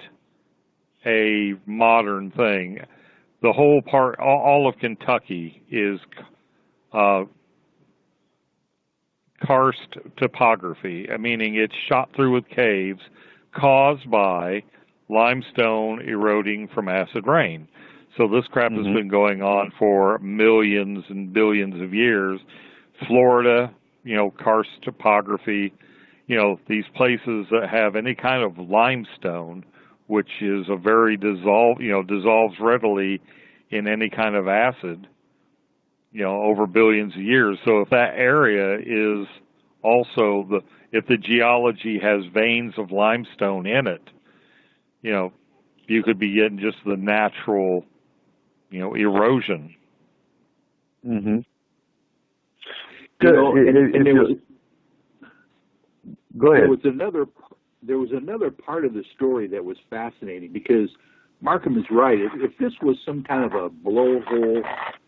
a modern thing. The whole part, all of Kentucky is karst topography, meaning it's shot through with caves caused by limestone eroding from acid rain. So this crap has been going on for millions and billions of years. Florida, karst topography, these places that have any kind of limestone, which is a very dissolves readily in any kind of acid, over billions of years. So if that area is also if the geology has veins of limestone in it, you could be getting just the natural, erosion. Mm-hmm. Go ahead. There was another part of the story that was fascinating, because Markham is right. If this was some kind of a blowhole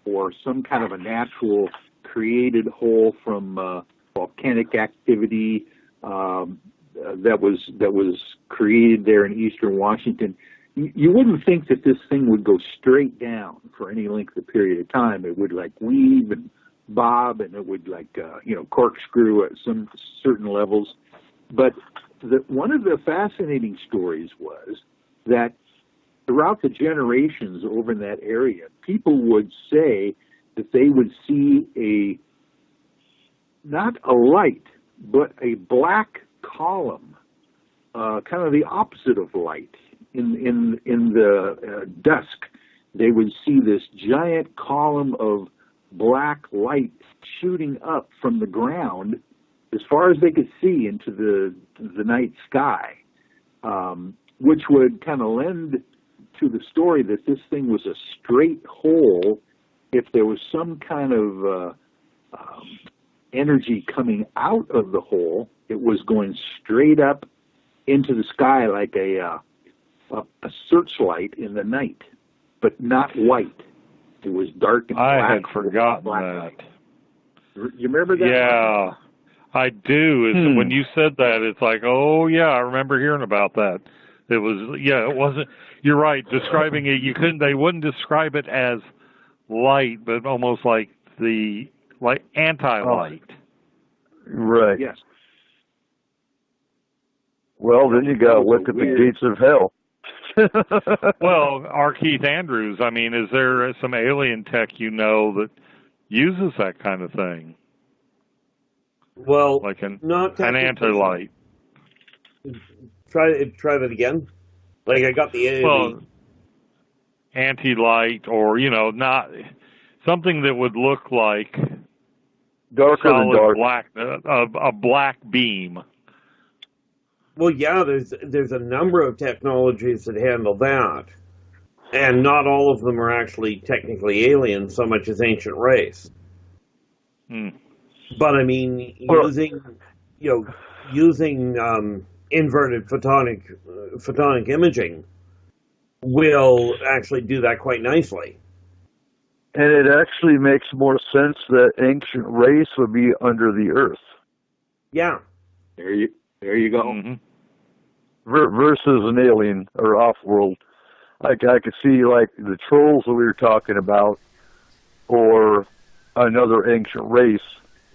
or some kind of a natural created hole from volcanic activity that was created there in eastern Washington, you wouldn't think that this thing would go straight down for any length of period of time. It would like weave and bob, and it would like corkscrew at some certain levels. But one of the fascinating stories was that throughout the generations over in that area, people would say that they would see not a light, but a black column, kind of the opposite of light. In the dusk, they would see this giant column of black light shooting up from the ground as far as they could see into the night sky, which would kind of lend to the story that this thing was a straight hole. If there was some kind of energy coming out of the hole, it was going straight up into the sky like a searchlight in the night, but not white. It was dark and black. I had forgotten that. You remember that? Yeah, I do. When you said that, it's like, oh yeah, I remember hearing about that. It wasn't. You're right. Describing it, they wouldn't describe it as light, but almost like anti-light. Right. Yes. Well, then you got to look at the gates of hell. Well, R. Keith Andrews, I mean, is there some alien tech that uses that kind of thing? Well, like an anti-light. Try that again. Like I got the anti-light, or not something that would look like darker than dark, black, a black beam. Well, yeah, there's a number of technologies that handle that, and not all of them are actually technically alien so much as ancient race. But I mean, using inverted photonic imaging will actually do that quite nicely. And it actually makes more sense that ancient race would be under the earth. Yeah. There you go. Mm-hmm. Versus an alien or off-world. I could see like the trolls that we were talking about, or another ancient race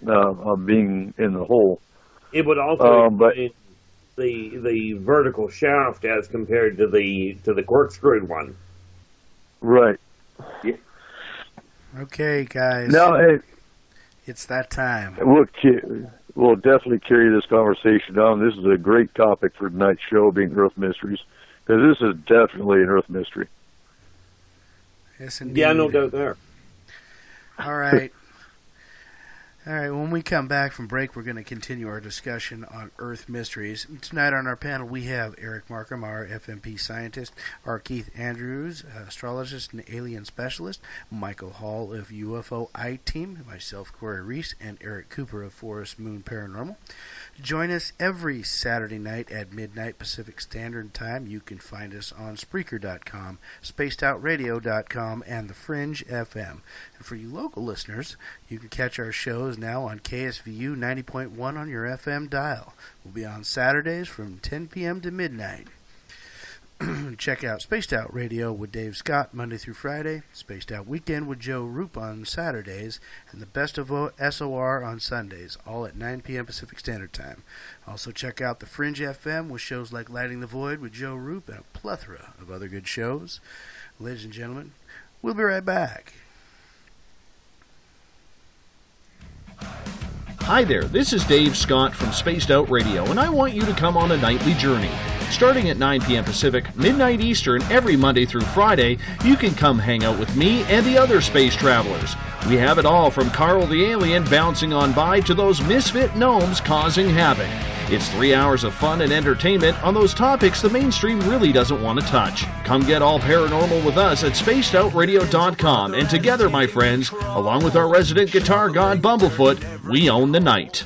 being in the hole. It would also the vertical shaft as compared to the corkscrewed one. Right. Yeah. Okay, guys. Now, it's that time. We'll definitely carry this conversation on. This is a great topic for tonight's show, being Earth Mysteries, because this is definitely an Earth mystery. Yes, indeed. Yeah, no doubt there. All right. All right, when we come back from break, we're going to continue our discussion on Earth mysteries. Tonight on our panel, we have Eric Markham, our FMP scientist, R. Keith Andrews, astrologist and alien specialist, Michael Hall of UFO I-Team, myself, Corey Reese, and Eric Cooper of Forest Moon Paranormal. Join us every Saturday night at midnight Pacific Standard Time. You can find us on Spreaker.com, SpacedOutRadio.com, and The Fringe FM. And for you local listeners, you can catch our shows now on KSVU 90.1 on your FM dial. We'll be on Saturdays from 10 p.m. to midnight. Check out Spaced Out Radio with Dave Scott Monday through Friday, Spaced Out Weekend with Joe Roop on Saturdays, and the Best of SOR on Sundays, all at 9 p.m. Pacific Standard Time. Also check out The Fringe FM with shows like Lighting the Void with Joe Roop and a plethora of other good shows. Ladies and gentlemen, we'll be right back. Hi there, this is Dave Scott from Spaced Out Radio, and I want you to come on a nightly journey. Starting at 9 p.m. Pacific, midnight Eastern, every Monday through Friday, you can come hang out with me and the other space travelers. We have it all from Carl the Alien bouncing on by to those misfit gnomes causing havoc. It's 3 hours of fun and entertainment on those topics the mainstream really doesn't want to touch. Come get all paranormal with us at SpacedOutRadio.com, and together, my friends, along with our resident guitar god Bumblefoot, we own the night.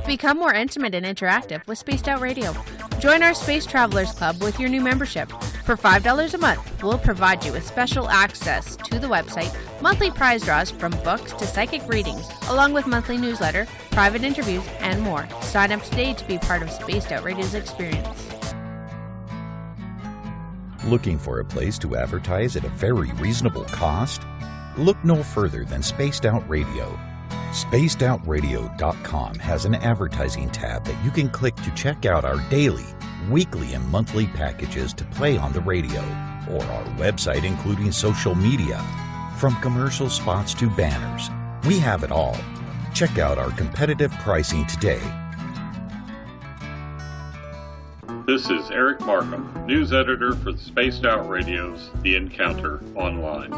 Become more intimate and interactive with Spaced Out Radio. Join our Space Travelers Club with your new membership. For $5 a month, we'll provide you with special access to the website, monthly prize draws from books to psychic readings, along with monthly newsletter, private interviews, and more. Sign up today to be part of Spaced Out Radio's experience. Looking for a place to advertise at a very reasonable cost? Look no further than Spaced Out Radio. SpacedOutRadio.com has an advertising tab that you can click to check out our daily, weekly, and monthly packages to play on the radio, or our website including social media. From commercial spots to banners, we have it all. Check out our competitive pricing today. This is Eric Markham, news editor for the Spaced Out Radio's The Encounter Online.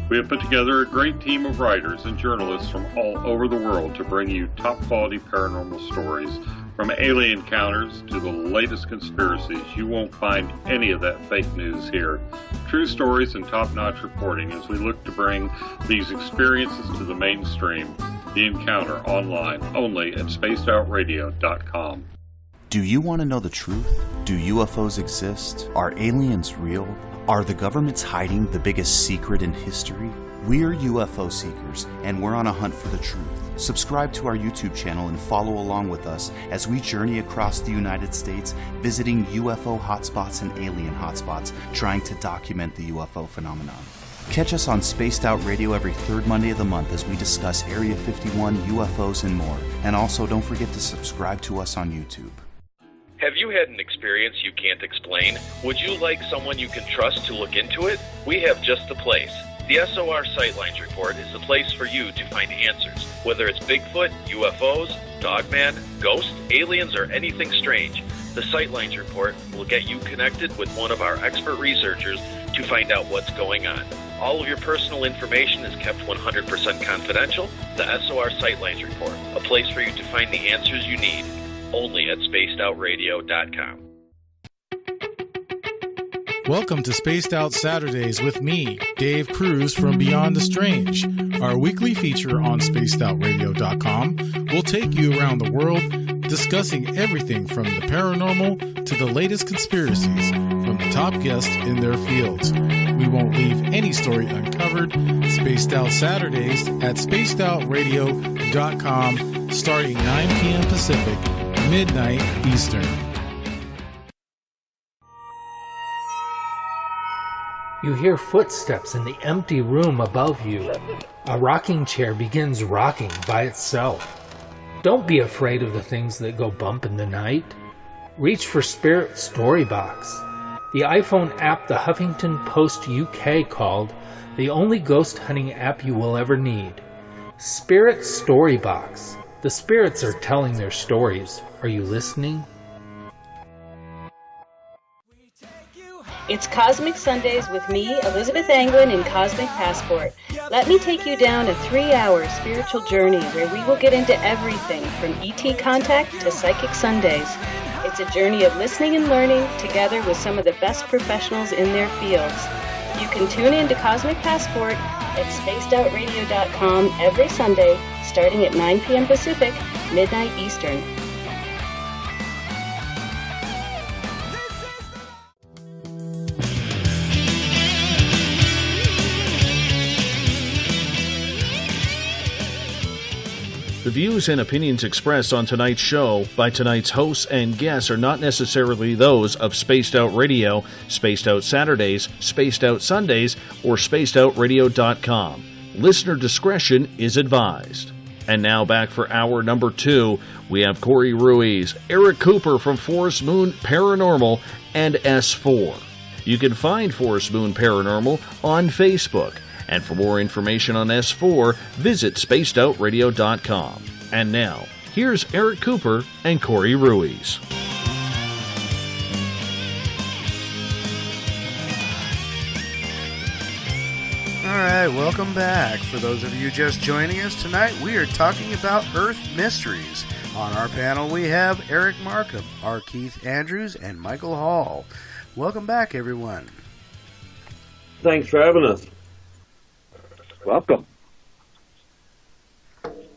We have put together a great team of writers and journalists from all over the world to bring you top-quality paranormal stories. From alien encounters to the latest conspiracies, you won't find any of that fake news here. True stories and top-notch reporting as we look to bring these experiences to the mainstream. The Encounter Online, only at spacedoutradio.com. Do you want to know the truth? Do UFOs exist? Are aliens real? Are the governments hiding the biggest secret in history? We're UFO seekers, and we're on a hunt for the truth. Subscribe to our YouTube channel and follow along with us as we journey across the United States, visiting UFO hotspots and alien hotspots, trying to document the UFO phenomenon. Catch us on Spaced Out Radio every third Monday of the month as we discuss Area 51, UFOs, and more. And also, don't forget to subscribe to us on YouTube. Have you had an experience you can't explain? Would you like someone you can trust to look into it? We have just the place. The SOR Sightlines Report is the place for you to find answers. Whether it's Bigfoot, UFOs, Dogman, ghosts, aliens, or anything strange, the Sightlines Report will get you connected with one of our expert researchers to find out what's going on. All of your personal information is kept 100% confidential. The SOR Sightlines Report, a place for you to find the answers you need. Only at spacedoutradio.com. Welcome to Spaced Out Saturdays with me, Dave Cruz from Beyond the Strange. Our weekly feature on spacedoutradio.com will take you around the world discussing everything from the paranormal to the latest conspiracies from the top guests in their fields. We won't leave any story uncovered. Spaced Out Saturdays at spacedoutradio.com starting 9 p.m. Pacific, midnight Eastern. You hear footsteps in the empty room above you. A rocking chair begins rocking by itself. Don't be afraid of the things that go bump in the night. Reach for Spirit Storybox, the iPhone app the Huffington Post UK called the only ghost hunting app you will ever need. Spirit Storybox. The spirits are telling their stories. Are you listening? It's Cosmic Sundays with me, Elizabeth Anglin, in Cosmic Passport. Let me take you down a 3-hour spiritual journey where we will get into everything from ET contact to Psychic Sundays. It's a journey of listening and learning together with some of the best professionals in their fields. You can tune in to Cosmic Passport at spacedoutradio.com every Sunday, starting at 9 p.m. Pacific, midnight Eastern. The views and opinions expressed on tonight's show by tonight's hosts and guests are not necessarily those of Spaced Out Radio, Spaced Out Saturdays, Spaced Out Sundays, or SpacedOutRadio.com. Listener discretion is advised. And now back for hour number 2, we have Corey Ruiz, Eric Cooper from Forest Moon Paranormal, and S4. You can find Forest Moon Paranormal on Facebook. And for more information on S4, visit spacedoutradio.com. And now, here's Eric Cooper and Corey Ruiz. All right, welcome back. For those of you just joining us tonight, we are talking about Earth mysteries. On our panel, we have Eric Markham, R. Keith Andrews, and Michael Hall. Welcome back, everyone. Thanks for having us. Welcome.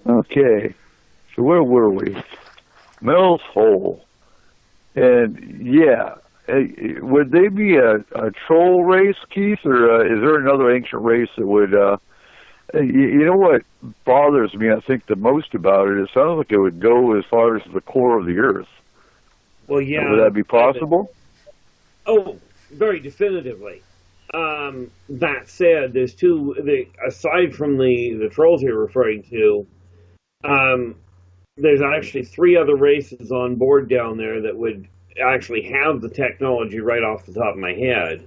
Okay, so where were we? Mel's Hole. And, yeah, would they be a troll race, Keith, or is there another ancient race that would... you know what bothers me, I think, the most about it? It sounds like it would go as far as the core of the Earth. Well, yeah. Would that be possible? Oh, very definitively. That said, there's aside from the trolls you're referring to, there's actually 3 other races on board down there that would actually have the technology right off the top of my head.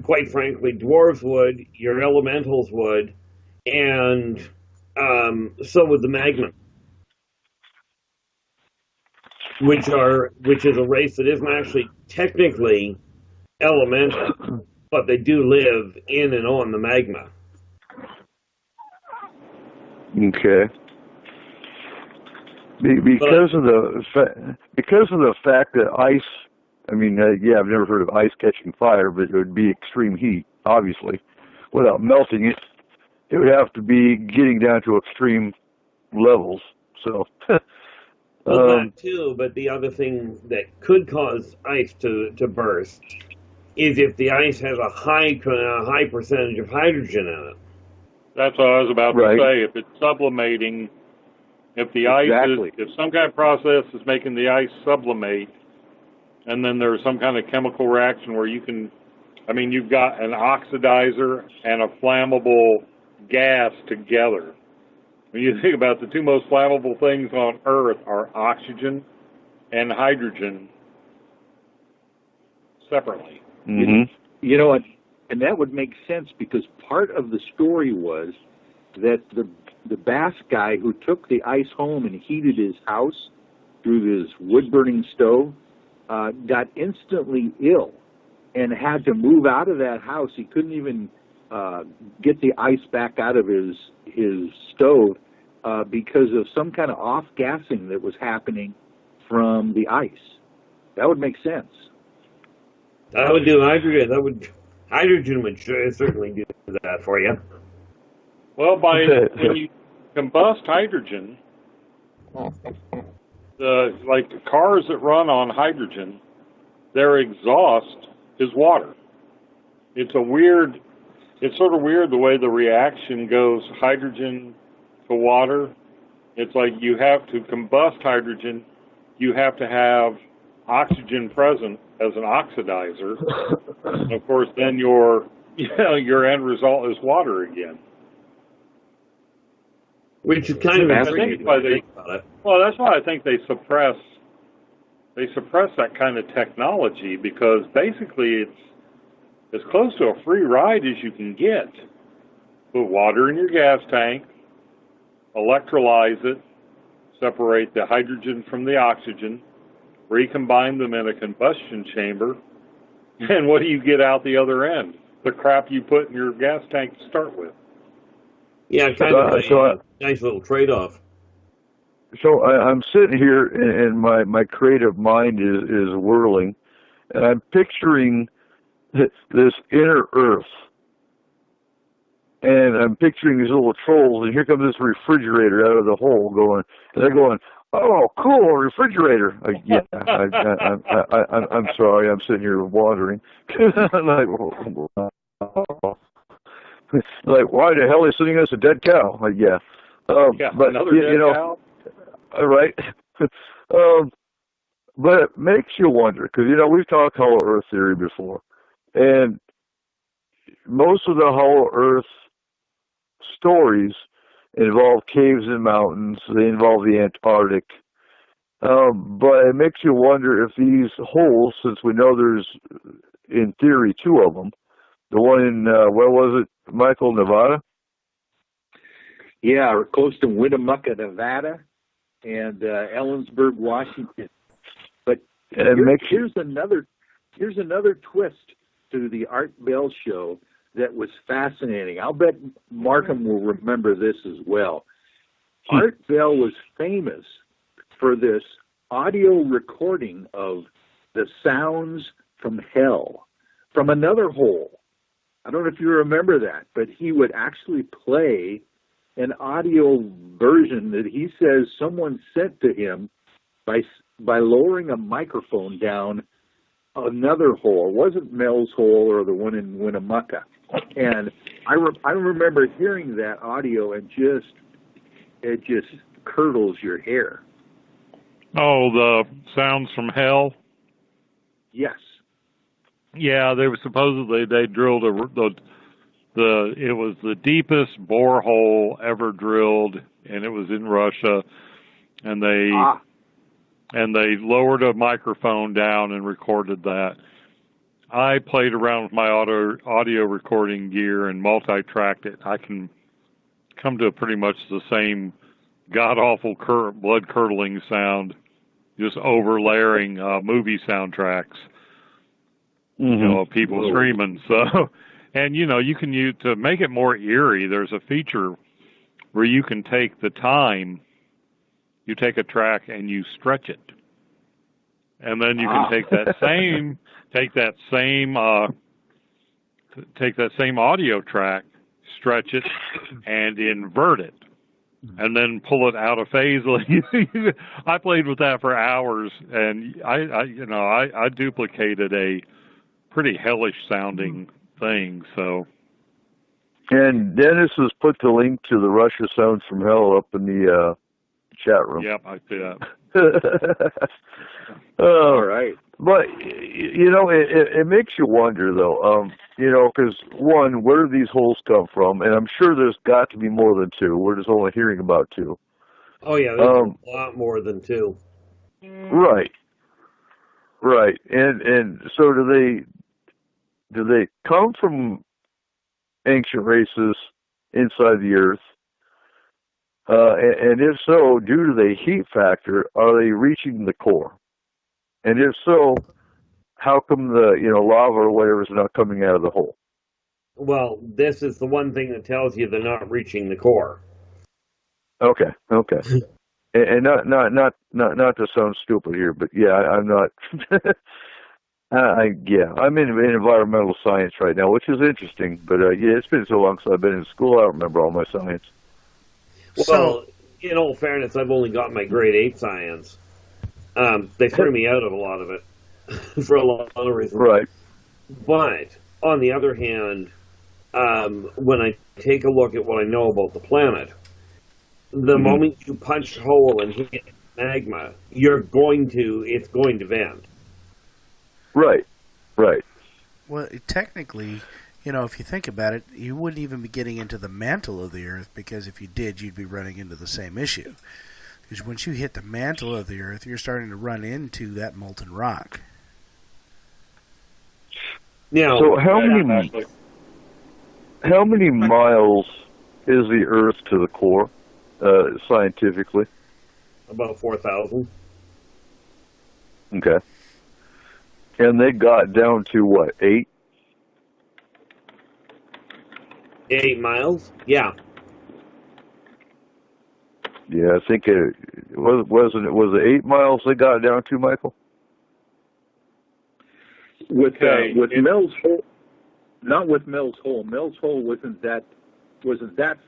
Quite frankly, dwarves would, your elementals would, and so would the magma, which is a race that isn't actually technically elemental, but they do live in and on the magma. Okay. Because of the fact that ice, I mean, I've never heard of ice catching fire, but it would be extreme heat, obviously. Without melting it, it would have to be getting down to extreme levels. So, well, that too. But the other thing that could cause ice to burst is if the ice has a high percentage of hydrogen in it. That's what I was about to say. If it's sublimating, if the ice if some kind of process is making the ice sublimate, and then there's some kind of chemical reaction where you've got an oxidizer and a flammable gas together. When you think about the 2 most flammable things on Earth are oxygen and hydrogen separately. Mm-hmm. You know, and that would make sense because part of the story was that the Basque guy who took the ice home and heated his house through his wood-burning stove got instantly ill and had to move out of that house. He couldn't even get the ice back out of his stove because of some kind of off-gassing that was happening from the ice. That would make sense. That would do hydrogen. Hydrogen would certainly do that for you. Well, when you combust hydrogen, like the cars that run on hydrogen, their exhaust is water. It's sort of weird the way the reaction goes, hydrogen to water. It's like you have to combust hydrogen, you have to have oxygen present as an oxidizer. And of course, then your end result is water again. Which is kind of fascinating. Well, that's why I think they suppress that kind of technology, because basically it's as close to a free ride as you can get. Put water in your gas tank, electrolyze it, separate the hydrogen from the oxygen, recombine them in a combustion chamber, and what do you get out the other end? The crap you put in your gas tank to start with. Yeah, kind of a nice little trade-off. So I'm sitting here, and my creative mind is whirling, and I'm picturing this inner Earth, and I'm picturing these little trolls, and here comes this refrigerator out of the hole going, and they're going, "Oh, cool, a refrigerator." I'm sorry, I'm sitting here wandering. I'm like, why the hell are they sending us a dead cow? But another dead cow. Right. But it makes you wonder, because we've talked Hollow Earth theory before, and most of the Hollow Earth stories involve caves and mountains. They involve the Antarctic. But it makes you wonder if these holes, since we know there's, in theory, 2 of them, the one in, where was it, Michael, Nevada? Yeah, we're close to Winnemucca, Nevada, and Ellensburg, Washington. But here's another twist to the Art Bell show that was fascinating. I'll bet Markham will remember this as well. Art Bell was famous for this audio recording of the sounds from hell, from another hole. I don't know if you remember that, but he would actually play an audio version that he says someone sent to him by lowering a microphone down another hole. It wasn't Mel's hole or the one in Winnemucca. And I remember hearing that audio, and it just curdles your hair. Oh, the sounds from hell? Yes. Yeah, they were supposedly they drilled it was the deepest borehole ever drilled, and it was in Russia, and they lowered a microphone down and recorded that. I played around with my audio recording gear and multi-tracked it. I can come to pretty much the same god-awful blood-curdling sound, just overlaying movie soundtracks. You know, people screaming. So, and you can use to make it more eerie. There's a feature where you can take the time. You take a track and you stretch it, and then you can take that same audio track, stretch it, and invert it, and then pull it out of phase. I played with that for hours, and I duplicated a pretty hellish sounding thing. So, and Dennis has put the link to the Russia Sounds from Hell up in the chat room. Yep, I see that. All right. But, it makes you wonder, though, because, one, where do these holes come from? And I'm sure there's got to be more than two. We're just only hearing about two. Oh, yeah, there's a lot more than two. Right. Right. And so do they come from ancient races inside the Earth? And if so, due to the heat factor, are they reaching the core? And if so, how come the lava or whatever is not coming out of the hole? Well, this is the one thing that tells you they're not reaching the core. Okay. And not to sound stupid here, but yeah, I'm not. I'm in environmental science right now, which is interesting. But it's been so long since I've been in school, I don't remember all my science. Well, in all fairness, I've only got my grade 8 science. They threw me out of a lot of it for a lot of reasons. Right. But on the other hand, when I take a look at what I know about the planet, the moment you punch a hole and hit magma, it's going to vent. Right. Well, technically, if you think about it, you wouldn't even be getting into the mantle of the Earth, because if you did, you'd be running into the same issue. Because once you hit the mantle of the Earth, you're starting to run into that molten rock. Now, so how many miles is the Earth to the core, scientifically? About 4,000. Okay. And they got down to what, 8? 8 miles? Yeah. Yeah, I think it was it 8 miles they got down to, Michael? With Mel's Hole, not with Mel's Hole. Mel's Hole wasn't that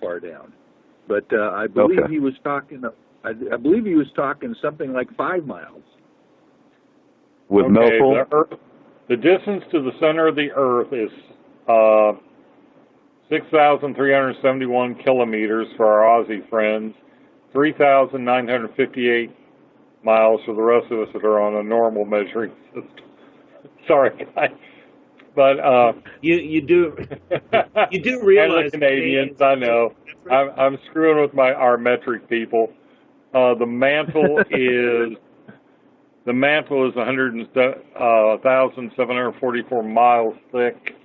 far down, but I believe he was talking. I believe he was talking something like 5 miles. With Mel's Hole, the distance to the center of the Earth is 6,371 kilometers for our Aussie friends, 3,958 miles for the rest of us that are on a normal measuring system. Sorry, guys. But you do realize and the Canadians, I know. I'm screwing with our metric people. The mantle is 1,744 miles thick.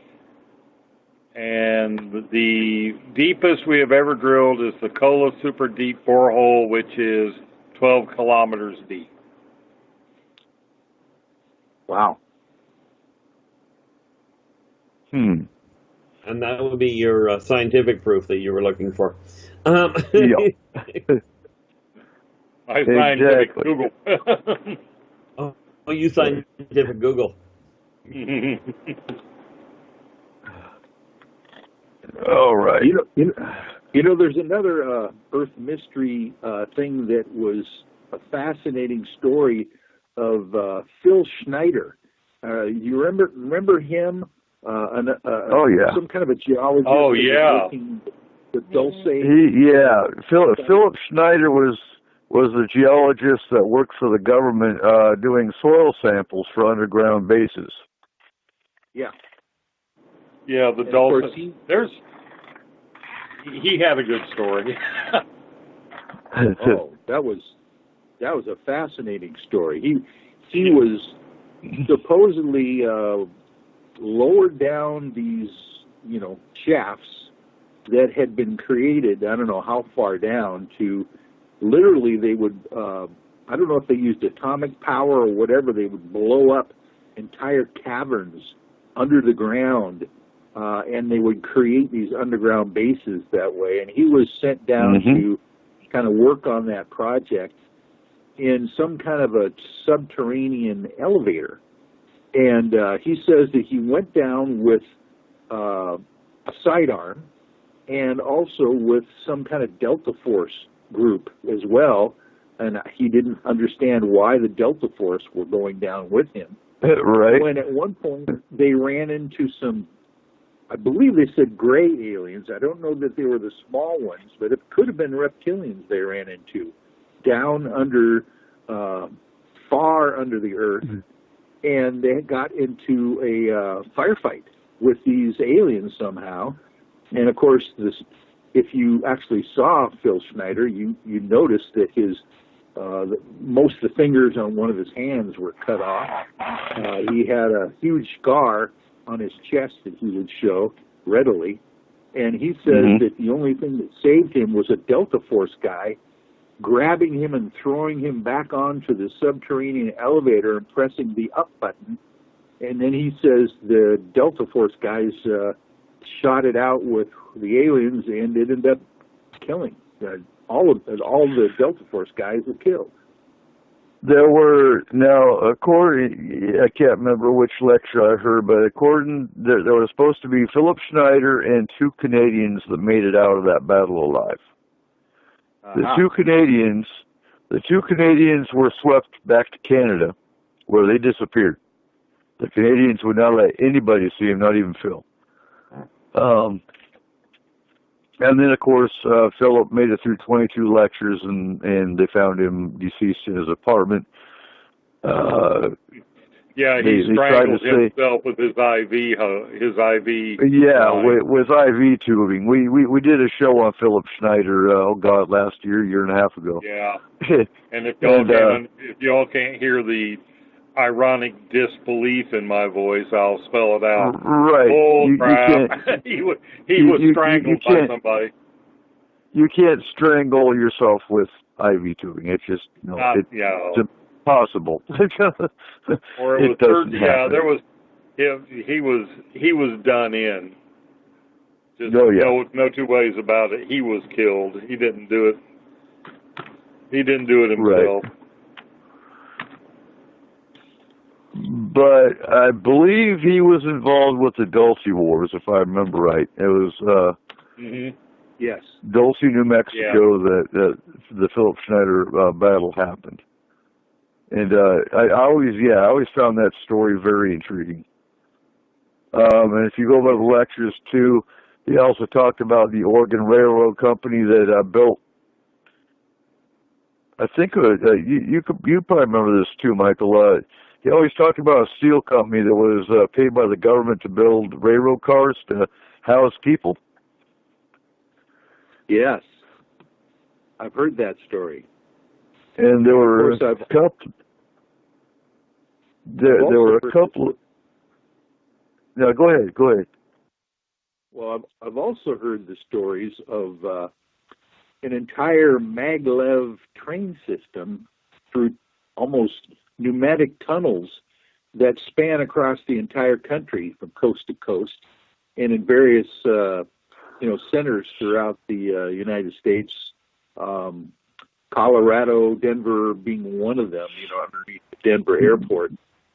And the deepest we have ever drilled is the Kola Super Deep Borehole, which is 12 kilometers deep. Wow. And that would be your scientific proof that you were looking for. My scientific Google. Oh, you scientific Google. All right. There's another Earth mystery thing that was a fascinating story of Phil Schneider. You remember him? Some kind of a geologist. Oh yeah. The Dulce. Philip Schneider was a geologist that worked for the government doing soil samples for underground bases. Yeah. Yeah, the dolphin. He had a good story. Oh, that was a fascinating story. He was supposedly lowered down these, shafts that had been created, I don't know how far down, to literally they would, I don't know if they used atomic power or whatever, they would blow up entire caverns under the ground, and they would create these underground bases that way. And he was sent down to kind of work on that project in some kind of a subterranean elevator. And he says that he went down with a sidearm and also with some kind of Delta Force group as well. And he didn't understand why the Delta Force were going down with him. Right. When at one point they ran into some, I believe they said gray aliens. I don't know that they were the small ones, but it could have been reptilians they ran into down under, far under the earth. And they got into a firefight with these aliens somehow. And of course, if you actually saw Phil Schneider, you noticed that his most of the fingers on one of his hands were cut off. He had a huge scar on his chest that he would show readily. And he says that the only thing that saved him was a Delta Force guy grabbing him and throwing him back onto the subterranean elevator and pressing the up button. And then he says the Delta Force guys shot it out with the aliens, and it ended up killing. All the Delta Force guys were killed. There were, now, according, I can't remember which lecture I heard, but there was supposed to be Philip Schneider and 2 Canadians that made it out of that battle alive. The two Canadians were swept back to Canada, where they disappeared. The Canadians would not let anybody see him, not even Phil. And then, of course, Philip made it through 22 lectures, and they found him deceased in his apartment. Yeah, he strangled himself with his IV. Yeah, with IV tubing. We did a show on Philip Schneider. Last year and a half ago. Yeah. And if y'all can't hear the ironic disbelief in my voice, I'll spell it out. Right. Oh crap! he was strangled by somebody. You can't strangle yourself with IV tubing. It's just it's impossible. Or it was there was he was done in. Just no two ways about it. He was killed. He didn't do it. He didn't do it himself. Right. But I believe he was involved with the Dulce Wars, if I remember right. It was yes, Dulce, New Mexico, that the Philip Schneider battle happened. And I always found that story very intriguing. And if you go by the lectures too, he also talked about the Oregon Railroad Company that built. I think you probably remember this too, Michael. He always talked about a steel company that was paid by the government to build railroad cars to house people. Yes, I've heard that story. And there were a couple. There were a couple. No, go ahead. Well, I've also heard the stories of an entire maglev train system through almost pneumatic tunnels that span across the entire country from coast to coast, and in various centers throughout the United States. Colorado, Denver being one of them, underneath Denver Airport.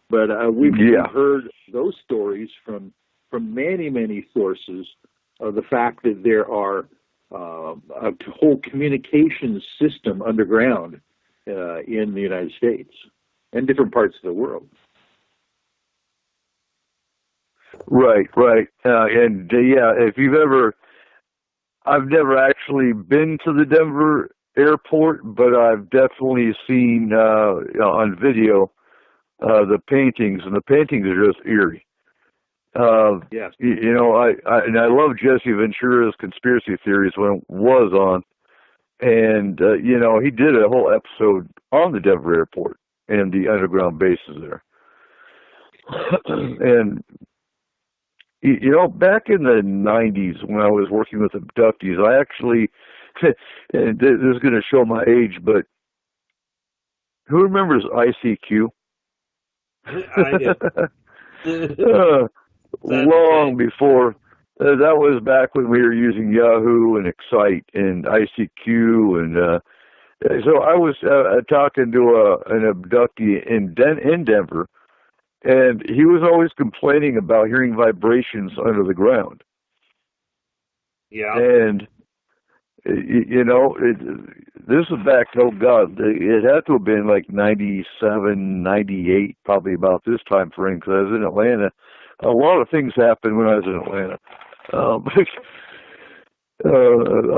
But we've heard those stories from many, many sources of the fact that there are a whole communications system underground in the United States and different parts of the world. Right. If you've I've never actually been to the Denver airport, but I've definitely seen on video the paintings, and the paintings are just eerie. Yes. You know, I love Jesse Ventura's conspiracy theories when it was on, and you know, he did a whole episode on the Denver airport and the underground bases there. And you know, back in the 90s when I was working with abductees, I actually, and this is going to show my age, but who remembers ICQ? I did. Long before, that was back when we were using Yahoo and Excite and ICQ, and so I was talking to an abductee in Denver, and he was always complaining about hearing vibrations under the ground. Yeah. And you know, this is back, oh God, it had to have been like 97, 98, probably about this time frame, because I was in Atlanta. A lot of things happened when I was in Atlanta.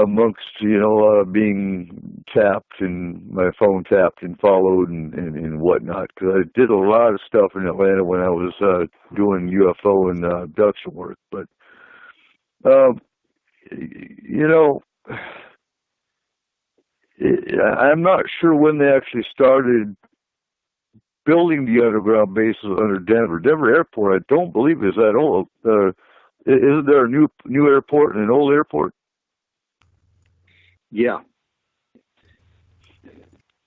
Amongst, you know, being tapped and my phone tapped and followed and whatnot, because I did a lot of stuff in Atlanta when I was doing UFO and abduction work. But, you know, I'm not sure when they actually started building the underground bases under Denver. Denver Airport, I don't believe is that old. Isn't there a new airport and an old airport? Yeah.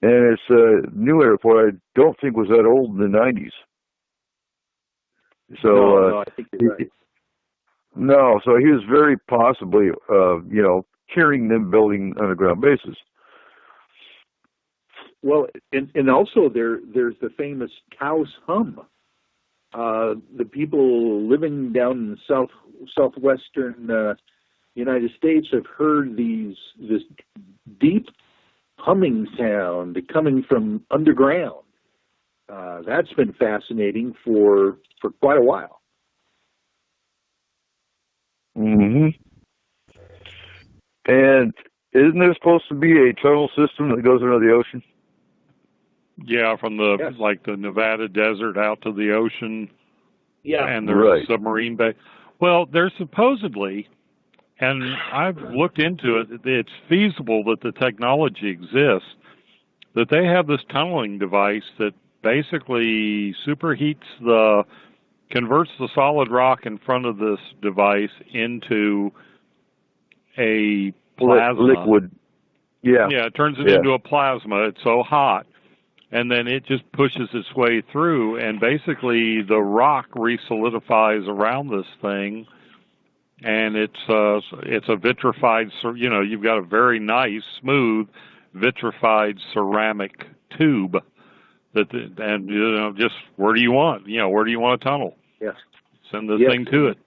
And it's a new airport. I don't think was that old in the 90s. So no, I think you're right. No, so he was very possibly, you know, hearing them building underground bases. Well, and also there's the famous Cow's Hum. The people living down in southwestern United States have heard this deep humming sound coming from underground. That's been fascinating for quite a while. Mm-hmm. And isn't there supposed to be a tunnel system that goes under the ocean? Yeah, from like the Nevada desert out to the ocean. Yeah. And there's a submarine bay. Well, there's supposedly, and I've looked into it, it's feasible that the technology exists, that they have this tunneling device that basically converts the solid rock in front of this device into a plasma. Liquid. Yeah. Yeah, it turns it into a plasma. It's so hot. And then it just pushes its way through, and basically the rock resolidifies around this thing, and it's a vitrified, you know, you've got a very nice, smooth, vitrified ceramic tube and you know, just where do you want a tunnel? Yes. Send the thing to it.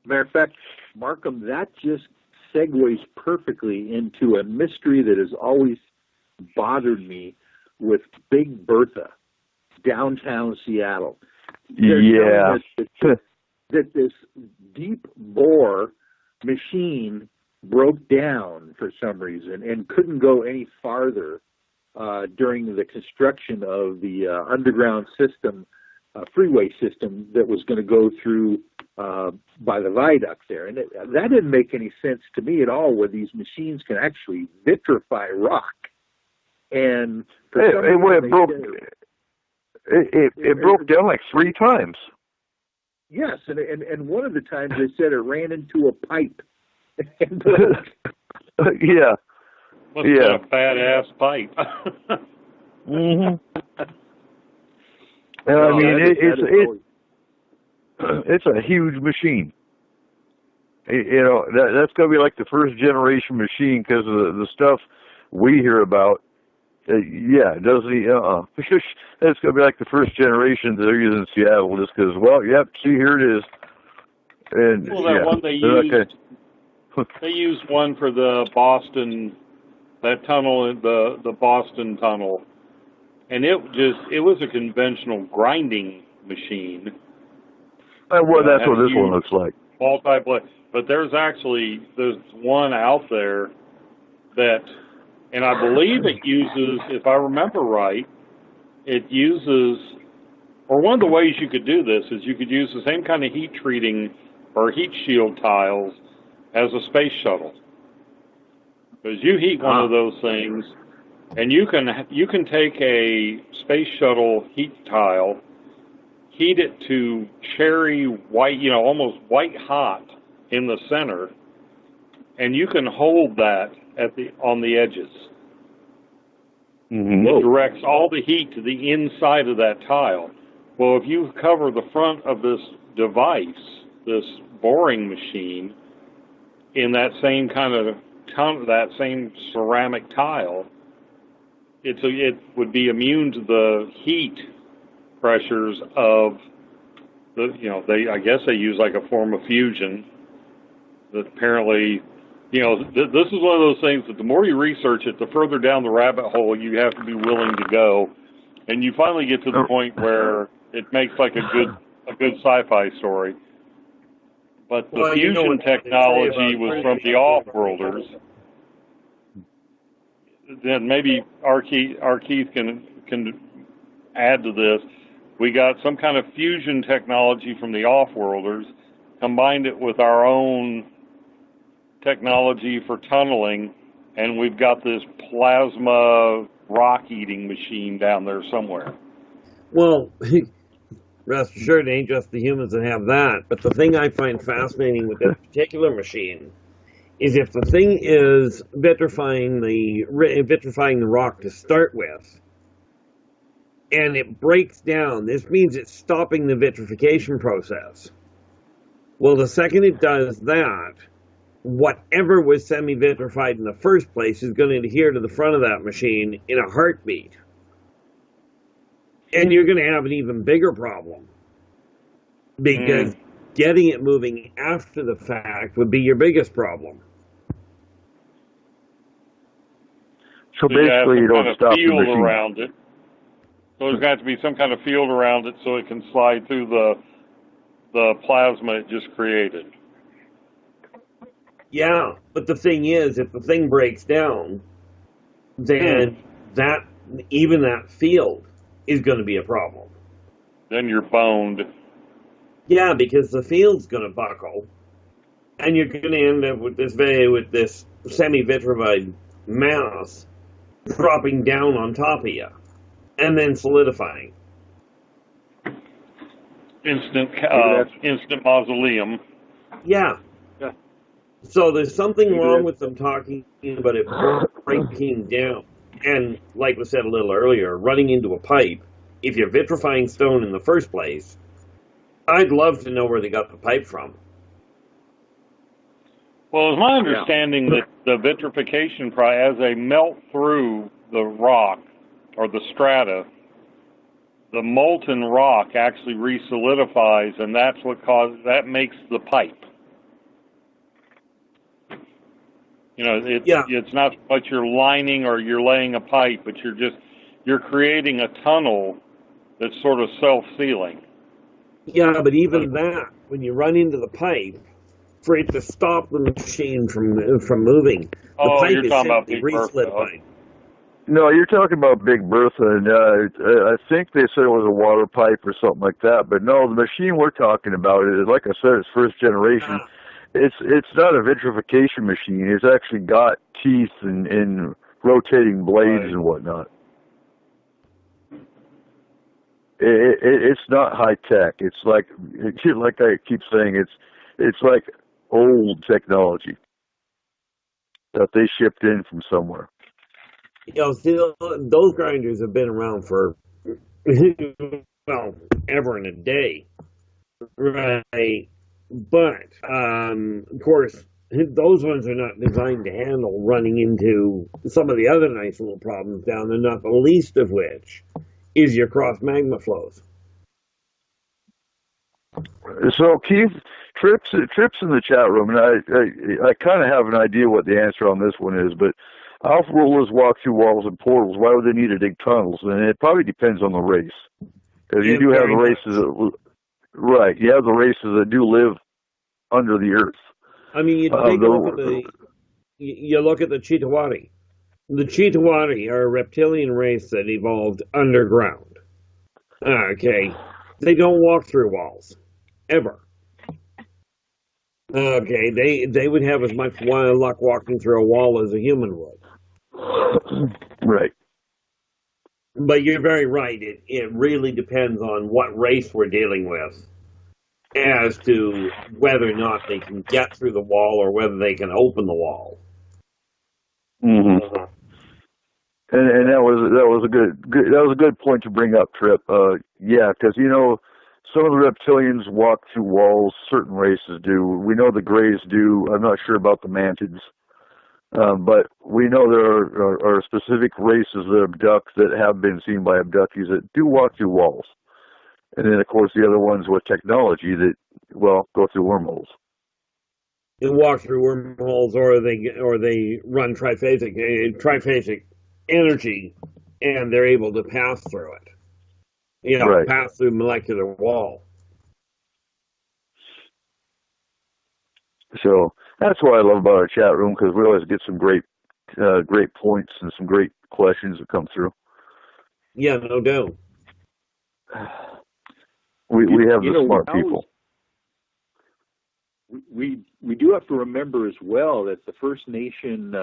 Matter of fact, Markham, that just segues perfectly into a mystery that has always bothered me with Big Bertha, downtown Seattle. Yeah. That this deep bore machine broke down for some reason and couldn't go any farther during the construction of the underground system, freeway system that was going to go through by the viaduct there. And that didn't make any sense to me at all, where these machines can actually vitrify rock. And it broke down like 3 times. Yes, and one of the times they said it ran into a pipe. Yeah. Must have been a badass pipe. Mm-hmm. And I mean, it's a huge machine. You know, that's going to be like the first generation machine, because of the stuff we hear about. It doesn't. It's going to be like the first generation that they're using in Seattle, just because. Well, yep. See, here it is. And that one they used. They used one for the Boston, that tunnel, the Boston tunnel, and it was a conventional grinding machine. Well, that's what this one looks like. Multi-blade, but there's one out there that. And I believe it uses, if I remember right, or one of the ways you could do this is you could use the same kind of heat treating or heat shield tiles as a space shuttle. Because you heat one of those things, and you can take a space shuttle heat tile, heat it to cherry white, almost white hot in the center, and you can hold that on the edges. Mm-hmm. It directs all the heat to the inside of that tile. Well, if you cover the front of this device, this boring machine, in that same that same ceramic tile, it would be immune to the heat pressures of I guess they use like a form of fusion that apparently, this is one of those things that the more you research it, the further down the rabbit hole you have to be willing to go, and you finally get to the point where it makes like a good sci-fi story. But the fusion technology was from the off-worlders. Then maybe our Keith can add to this. We got some kind of fusion technology from the off-worlders, combined it with our own technology for tunneling, and we've got this plasma rock-eating machine down there somewhere. Well, rest assured, it ain't just the humans that have that. But the thing I find fascinating with this particular machine is if the thing is vitrifying the rock to start with, and it breaks down, this means it's stopping the vitrification process. Well, the second it does that, whatever was semi-vitrified in the first place is going to adhere to the front of that machine in a heartbeat. And you're going to have an even bigger problem, because getting it moving after the fact would be your biggest problem. So basically, you don't stop the machine. Around it. So there's got to be some kind of field around it so it can slide through the plasma it just created. Yeah, but the thing is, if the thing breaks down, then even that field is going to be a problem. Then you're boned. Yeah, because the field's going to buckle, and you're going to end up with this semi-vitrified mass dropping down on top of you, and then solidifying. Instant mausoleum. Yeah. So there's something wrong with them talking about it breaking down. And like we said a little earlier, running into a pipe, if you're vitrifying stone in the first place, I'd love to know where they got the pipe from. Well, it's my understanding that the vitrification as they melt through the rock or the strata, the molten rock actually resolidifies, and that's what that makes the pipe. It's not what you're lining or you're laying a pipe, but you're creating a tunnel that's sort of self-sealing. Yeah, but even that, when you run into the pipe, for it to stop the machine from moving, the pipe you're is talking about simply Big Bertha. resolidified. No, you're talking about Big Bertha, and I think they said it was a water pipe or something like that. But no, the machine we're talking about is, like I said, it's first generation. It's not a vitrification machine. It's actually got teeth and rotating blades and whatnot. It's not high tech. It's like I keep saying, it's like old technology that they shipped in from somewhere. See, those grinders have been around for ever and a day, right? But of course, those ones are not designed to handle running into some of the other nice little problems down there, not the least of which is your cross magma flows. So Keith, Trips in the chat room, and I kind of have an idea what the answer on this one is, but off-worlders walk through walls and portals. Why would they need to dig tunnels? And it probably depends on the race, because you do have the races that, right? You have the races that do live under the earth. I mean, you look at the Chitauri. The Chitauri are a reptilian race that evolved underground. Okay. They don't walk through walls, ever. Okay, they would have as much luck walking through a wall as a human would. Right. But you're very right. It really depends on what race we're dealing with as to whether or not they can get through the wall or whether they can open the wall. Mm-hmm. And that was a good point to bring up, Trip. Yeah, because some of the reptilians walk through walls. Certain races do. We know the Greys do. I'm not sure about the Mantids, but we know there are specific races that abduct that have been seen by abductees that do walk through walls. And then, of course, the other ones with technology that go through wormholes. They walk through wormholes, or they run triphasic energy, and they're able to pass through it. Right. Pass through molecular wall. So that's what I love about our chat room, because we always get some great points and some great questions that come through. Yeah, no doubt. We have the smart people. We do have to remember as well that the First Nation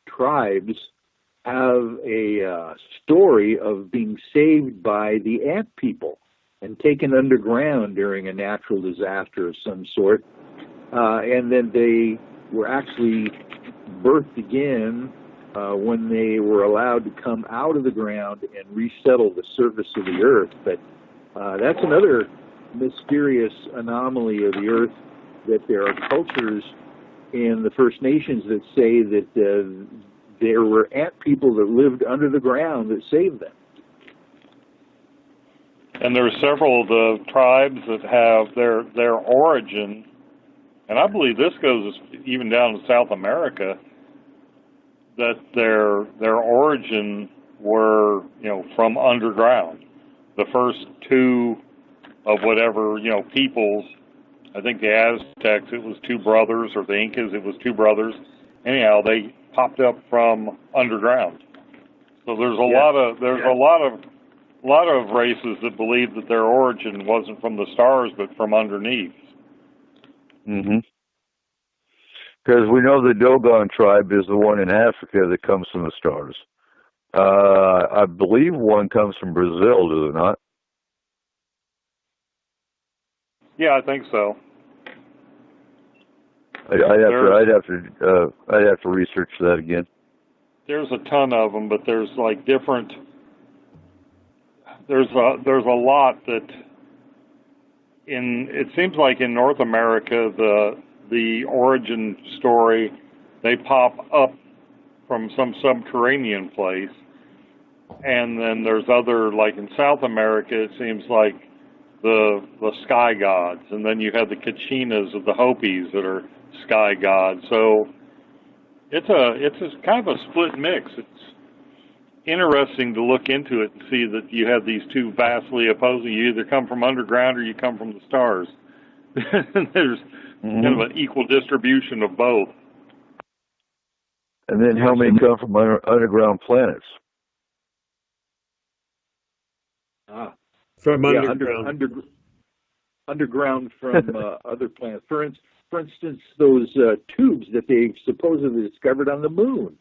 tribes have a story of being saved by the ant people and taken underground during a natural disaster of some sort. And then they were actually birthed again when they were allowed to come out of the ground and resettle the surface of the earth. But that's another mysterious anomaly of the earth, that there are cultures in the First Nations that say that there were ant people that lived under the ground that saved them. And there are several of the tribes that have their origin, and I believe this goes even down to South America, that their origin were, from underground. The first two of whatever, peoples, I think the Aztecs, it was two brothers, or the Incas, it was two brothers. Anyhow, they popped up from underground. So there's a lot of races that believe that their origin wasn't from the stars, but from underneath. Mm-hmm. Because we know the Dogon tribe is the one in Africa that comes from the stars. I believe one comes from Brazil, does it not? Yeah, I think so. I'd have to research that again. There's a ton of them, but there's like different. There's a lot that it seems like in North America the origin story, they pop up from some subterranean place, and then there's other, like in South America, it seems like the sky gods, and then you have the Kachinas of the Hopis that are sky gods. So it's a kind of a split mix. It's interesting to look into it and see that you have these two vastly opposing. You either come from underground or you come from the stars. There's kind of an equal distribution of both. And then how many come from underground planets? From underground. Underground from other planets. For instance, those tubes that they supposedly discovered on the moon.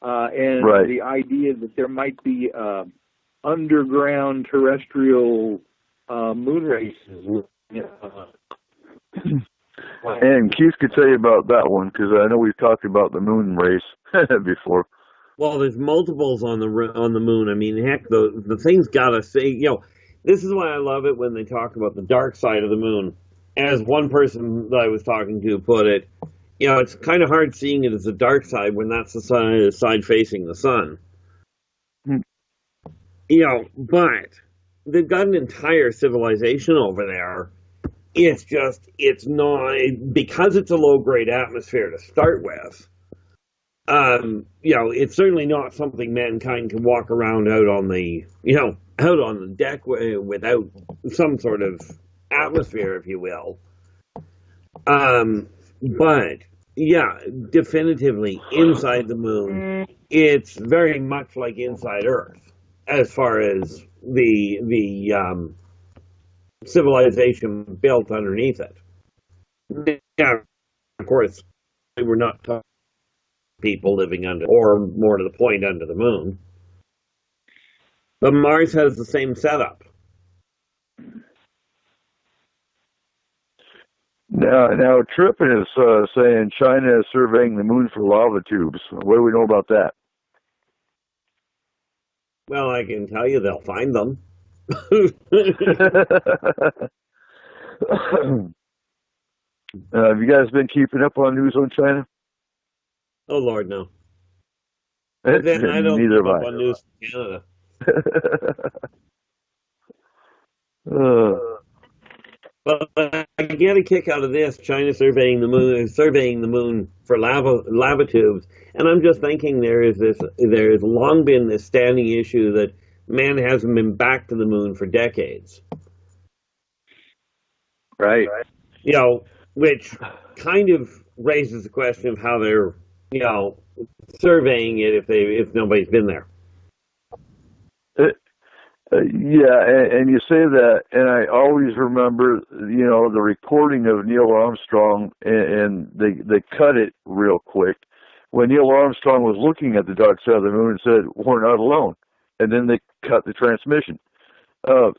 And right. The idea that there might be underground terrestrial moon races. And Keith could tell you about that one, because I know we've talked about the moon race before. Well, there's multiples on the moon. I mean, heck, the thing's got to say, this is why I love it when they talk about the dark side of the moon. As one person that I was talking to put it, it's kind of hard seeing it as the dark side when that's the side facing the sun. But they've got an entire civilization over there. It's not, because it's a low-grade atmosphere to start with, it's certainly not something mankind can walk around out on the deck without some sort of atmosphere, if you will. But yeah, definitively inside the moon, it's very much like inside Earth as far as the civilization built underneath it. Yeah, of course, we were not talking people living under, or more to the point, under the moon. But Mars has the same setup. Now Trippin is saying China is surveying the moon for lava tubes. What do we know about that? Well, I can tell you they'll find them. Have you guys been keeping up on news on China? Oh, Lord, no. But then I don't Neither keep have up I. on news in Canada. But I get a kick out of this. China surveying the moon for lava tubes, and I'm just thinking there has long been this standing issue that man hasn't been back to the moon for decades. Right. You know, which kind of raises the question of how they're, surveying it if nobody's been there. And you say that, and I always remember, the recording of Neil Armstrong, and they cut it real quick when Neil Armstrong was looking at the dark side of the moon and said, "We're not alone," and then they cut the transmission. And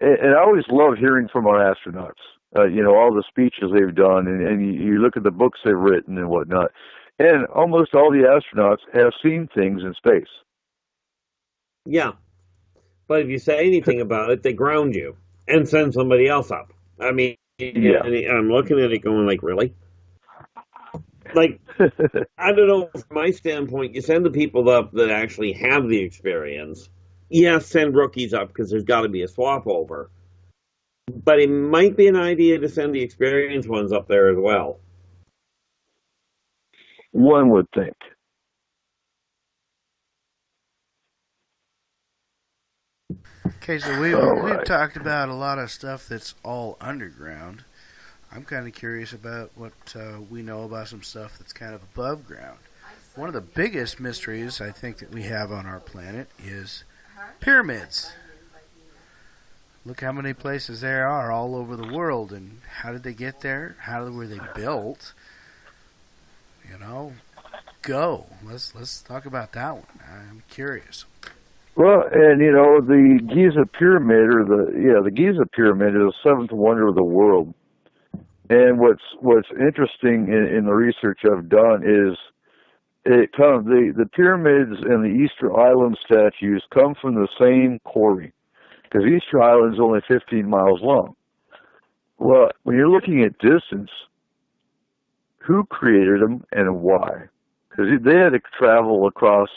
I always love hearing from our astronauts. All the speeches they've done, and you look at the books they've written and whatnot. And almost all the astronauts have seen things in space. Yeah. But if you say anything about it, they ground you and send somebody else up. I mean, yeah. I'm looking at it going like, really? Like, I don't know, from my standpoint, you send the people up that actually have the experience. Yes, send rookies up because there's got to be a swap over. But it might be an idea to send the experienced ones up there as well. One would think. Okay, so we've talked about a lot of stuff that's all underground. I'm kind of curious about what we know about some stuff that's kind of above ground. One of the biggest mysteries I think that we have on our planet is pyramids. Look how many places there are all over the world, and how did they get there? How were they built? Go. Let's talk about that one. I'm curious. Well, and the Giza pyramid, the Giza pyramid is the seventh wonder of the world. And what's interesting in the research I've done is the pyramids and the Easter Island statues come from the same quarry, because Easter Island is only 15 miles long. Well, when you're looking at distance, who created them and why? Because they had to travel across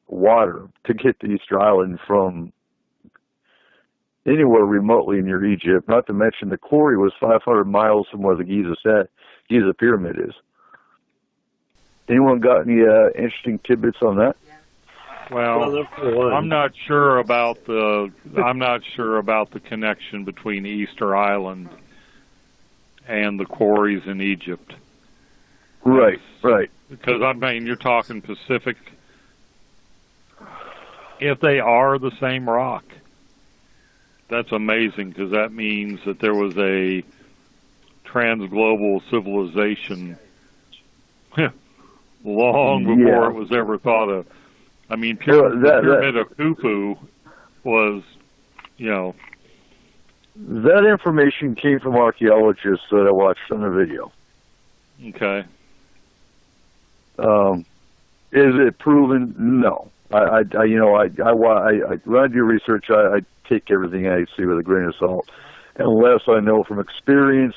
water to get to Easter Island from anywhere remotely near Egypt, not to mention the quarry was 500 miles from where the Giza pyramid is. Anyone got any interesting tidbits on that? Well, I'm not sure about the connection between Easter Island and the quarries in Egypt. Right. Because, you're talking Pacific. If they are the same rock, that's amazing, because that means that there was a transglobal civilization long before it was ever thought of. The Pyramid of Khufu was, That information came from archaeologists that I watched on the video. Okay. Is it proven? No. When I do research, I take everything I see with a grain of salt, unless I know from experience.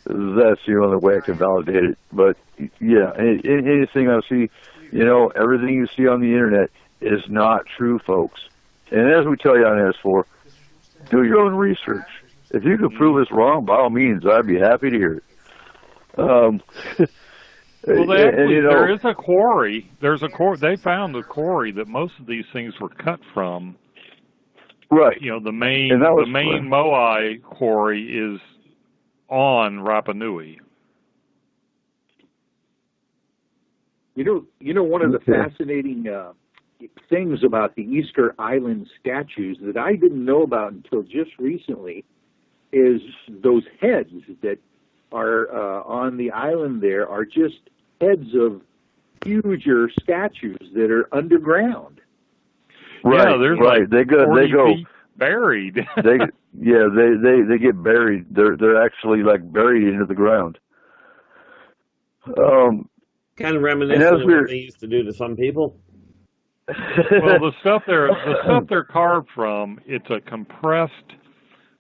That's the only way I can validate it. But yeah, anything I see, everything you see on the internet is not true, folks. And as we tell you on S4, do your own research. If you can prove us wrong, by all means, I'd be happy to hear it. Well, there is a quarry. They found a quarry that most of these things were cut from. Right. The main Moai quarry is on Rapa Nui. One of the fascinating things about the Easter Island statues that I didn't know about until just recently is those heads that are on the island there are just heads of huger statues that are underground. Right, yeah, there's right. Like they go buried. they get buried. They're actually like buried into the ground. Kind of reminiscent of what they used to do to some people. Well, the stuff they're carved from, it's a compressed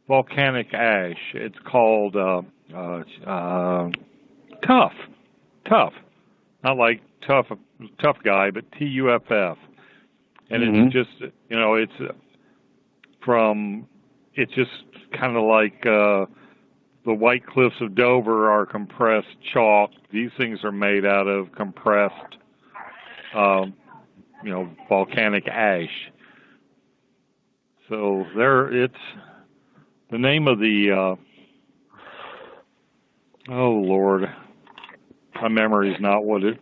volcanic ash. It's called Tuff. Not like tough guy, but TUFF. And it's just, it's just kind of like the White Cliffs of Dover are compressed chalk. These things are made out of compressed, volcanic ash. So it's the name of the, oh Lord, my memory is not what it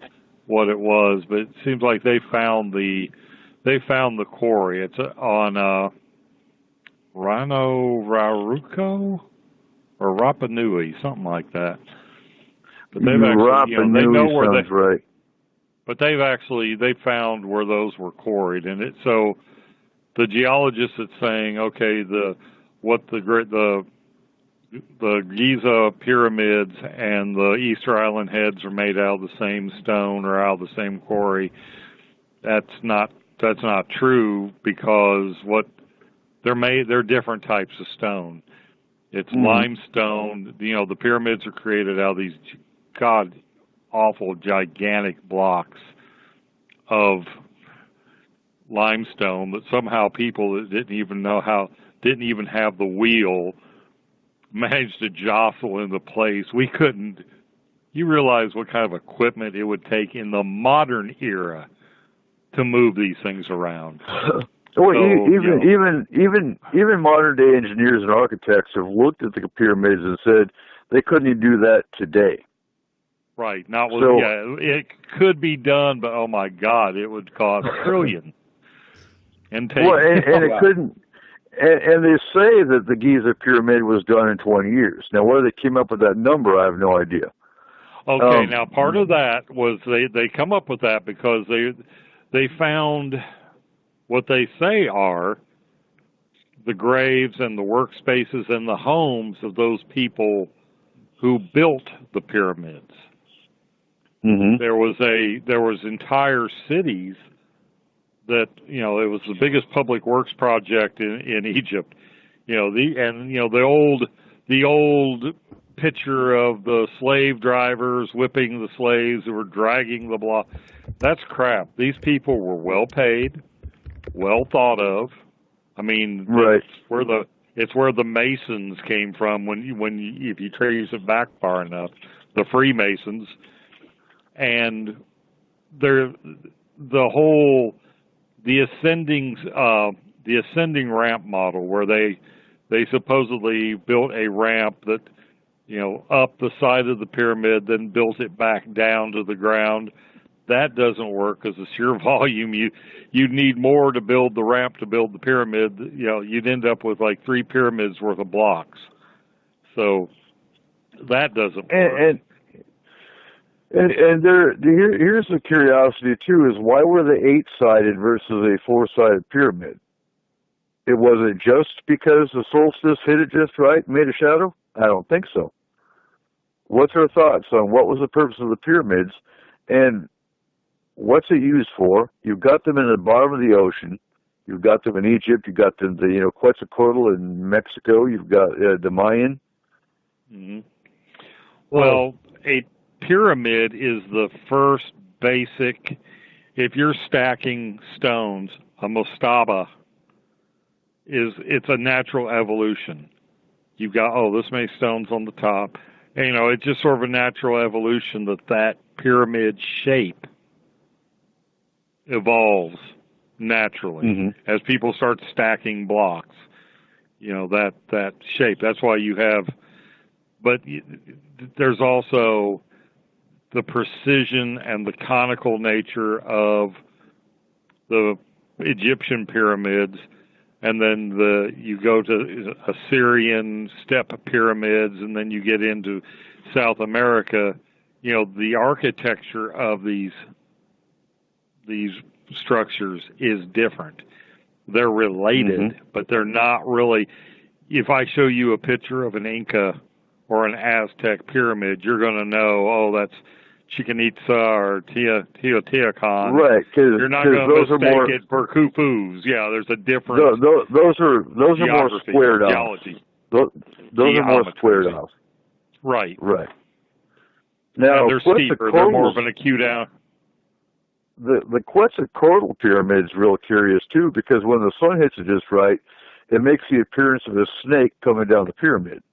was, but it seems like they found the quarry. It's on Rano Rauruco or Rapa Nui, something like that. But they've actually, they know where they. Right. But they found where those were quarried, and so the geologist that's saying, okay, the Giza pyramids and the Easter Island heads are made out of the same stone or out of the same quarry. That's not true, because they're different types of stone. It's limestone. The pyramids are created out of these god awful gigantic blocks of limestone that somehow people that didn't even have the wheel managed to jostle into place. You realize what kind of equipment it would take in the modern era to move these things around. Well, even modern day engineers and architects have looked at the pyramids and said they couldn't even do that today. Right. It could be done, but oh my God, it would cost trillions. And it couldn't. And they say that the Giza pyramid was done in 20 years. Now, where they came up with that number, I have no idea. Okay, now part of that was they come up with that because they found what they say are the graves and the workspaces and the homes of those people who built the pyramids. Mm-hmm. There was entire cities that, it was the biggest public works project in Egypt. The old picture of the slave drivers whipping the slaves who were dragging the block. That's crap. These people were well paid, well thought of. I mean, right. It's where the Masons came from if you trace it back far enough, the Freemasons, and the ascending ramp model, where they supposedly built a ramp that, up the side of the pyramid, then built it back down to the ground. That doesn't work because the sheer volume, you'd need more to build the ramp to build the pyramid. You'd end up with like 3 pyramids worth of blocks. So that doesn't work. And here's the curiosity too: is why were they 8-sided versus a 4-sided pyramid? It wasn't just because the solstice hit it just right and made a shadow? I don't think so. What's our thoughts on what was the purpose of the pyramids, and what's it used for? You've got them in the bottom of the ocean. You've got them in Egypt. You've got them, Quetzalcoatl in Mexico. You've got the Mayan. Mm-hmm. Well, a pyramid is the first basic. If you're stacking stones, a mastaba it's a natural evolution. You've got this many stones on the top. And, it's just sort of a natural evolution that pyramid shape evolves naturally as people start stacking blocks. That shape. That's why you have. But there's also the precision and the conical nature of the Egyptian pyramids, and then you go to Assyrian step pyramids, and then you get into South America. You know, the architecture of these structures is different. They're related, but they're not really. If I show you a picture of an Inca or an Aztec pyramid, you're going to know, oh, that's Chichen Itza or Teotihuacan. Right, you're not going to mistake it for Khufu's. Yeah, there's a difference. Those are more squared out. Geology. Those are more squared out. Right. Right. Now, they're steeper. They're more of an acute out. The Quetzalcoatl pyramid's real curious too, because when the sun hits it just right, it makes the appearance of a snake coming down the pyramid.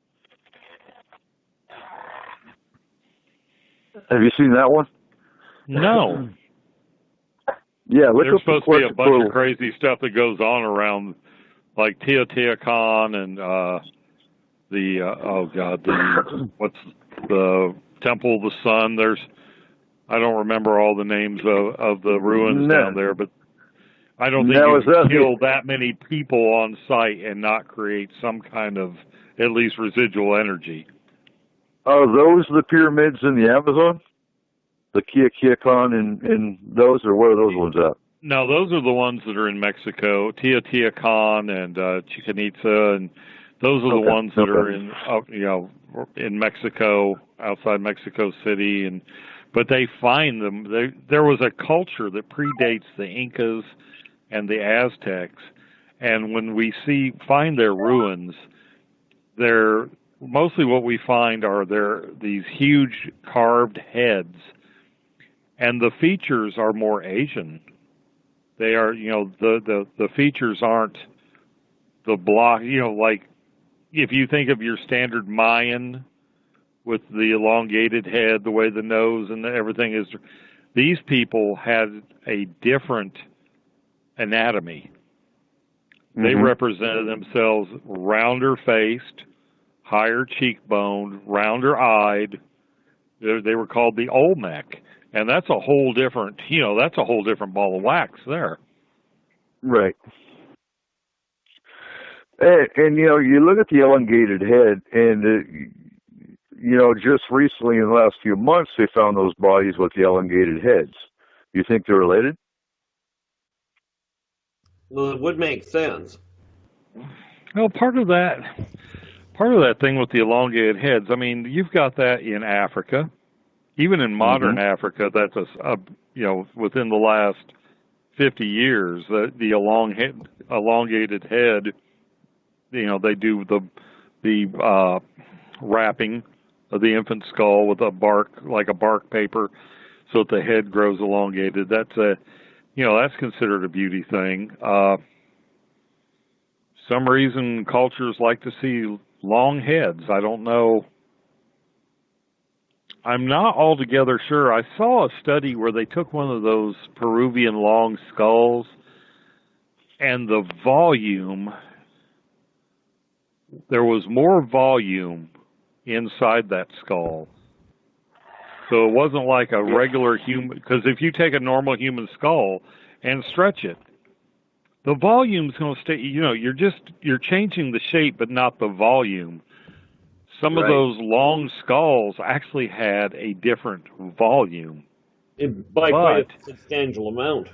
Have you seen that one? No. Yeah, look There's up supposed to be a bunch of crazy stuff that goes on around, like Teotihuacan and what's the Temple of the Sun? I don't remember all the names of the ruins down there, but I don't think you can kill that many people on site and not create some kind of at least residual energy. Are those the pyramids in the Amazon? The Teotihuacan and those, or where are those ones at? No, those are the ones that are in Mexico, Teotihuacan and Chichen Itza, and those are the ones that are in Mexico, outside Mexico City, but they find them. There was a culture that predates the Incas and the Aztecs, and when we find their ruins, mostly what we find are these huge carved heads, and the features are more Asian. They are, the features aren't the block, like if you think of your standard Mayan with the elongated head, the way the nose and everything is, these people had a different anatomy. They represented themselves rounder-faced, higher cheekboned, rounder-eyed. They were called the Olmec, and that's a whole different, that's a whole different ball of wax there. Right. And you look at the elongated head, and just recently in the last few months, they found those bodies with the elongated heads. You think they're related? Well, it would make sense. Well, part of that thing with the elongated heads, I mean, you've got that in Africa. Even in modern Africa, that's within the last 50 years, the elongated head, they do the wrapping of the infant skull with like a bark paper, so that the head grows elongated. That's considered a beauty thing. Some reason cultures like to see long heads. I don't know. I'm not altogether sure. I saw a study where they took one of those Peruvian long skulls, and the volume, there was more volume inside that skull. So it wasn't like a regular human, because if you take a normal human skull and stretch it, the volume's going to stay, you're changing the shape, but not the volume. Some of those long skulls actually had a different volume. By quite a substantial amount.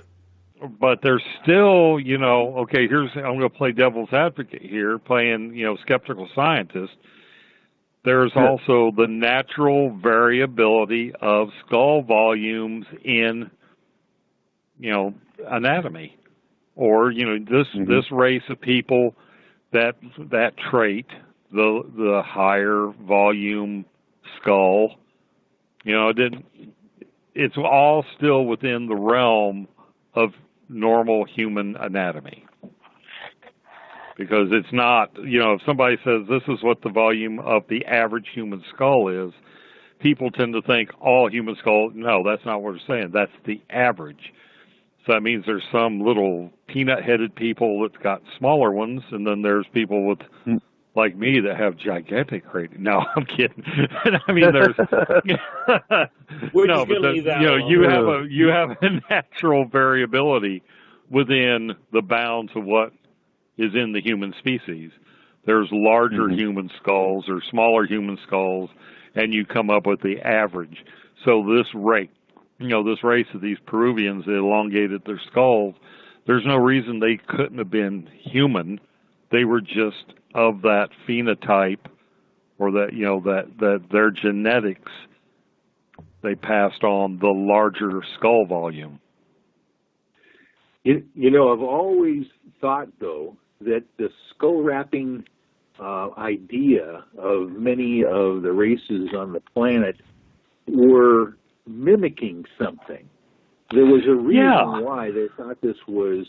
But there's still, okay, I'm going to play devil's advocate here, playing, skeptical scientist. There's also the natural variability of skull volumes in, anatomy. Or, this race of people, that trait, the higher volume skull, it's all still within the realm of normal human anatomy. Because it's not, if somebody says this is what the volume of the average human skull is, people tend to think all human skulls, no, that's not what we're saying. That's the average. So that means there's some little peanut-headed people that's got smaller ones, and then there's people with, like me, that have gigantic craniums. No, I'm kidding. I mean, there's you have a natural variability within the bounds of what is in the human species. There's larger human skulls or smaller human skulls, and you come up with the average. So this race of these Peruvians that elongated their skulls, there's no reason they couldn't have been human. They were just of that phenotype, or that their genetics, they passed on the larger skull volume. I've always thought, though, that the skull wrapping idea of many of the races on the planet were mimicking something. There was a reason why they thought this was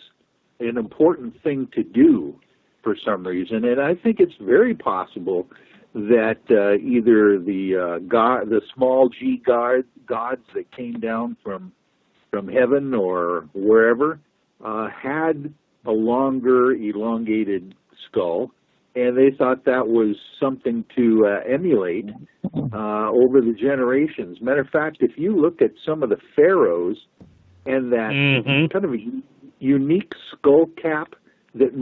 an important thing to do for some reason, and I think it's very possible that either the small g gods that came down from heaven or wherever had a longer, elongated skull, and they thought that was something to emulate over the generations. Matter of fact, if you look at some of the pharaohs and that kind of a unique skull cap that a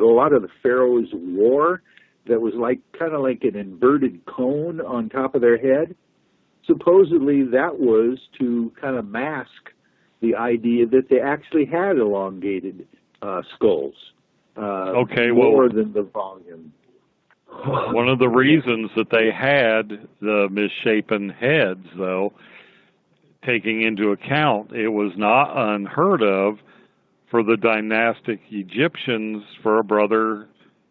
lot of the pharaohs wore, that was kind of like an inverted cone on top of their head, supposedly that was to kind of mask the idea that they actually had elongated skulls. More than the volume. One of the reasons that they had the misshapen heads, though, taking into account, it was not unheard of for the dynastic Egyptians, for a brother,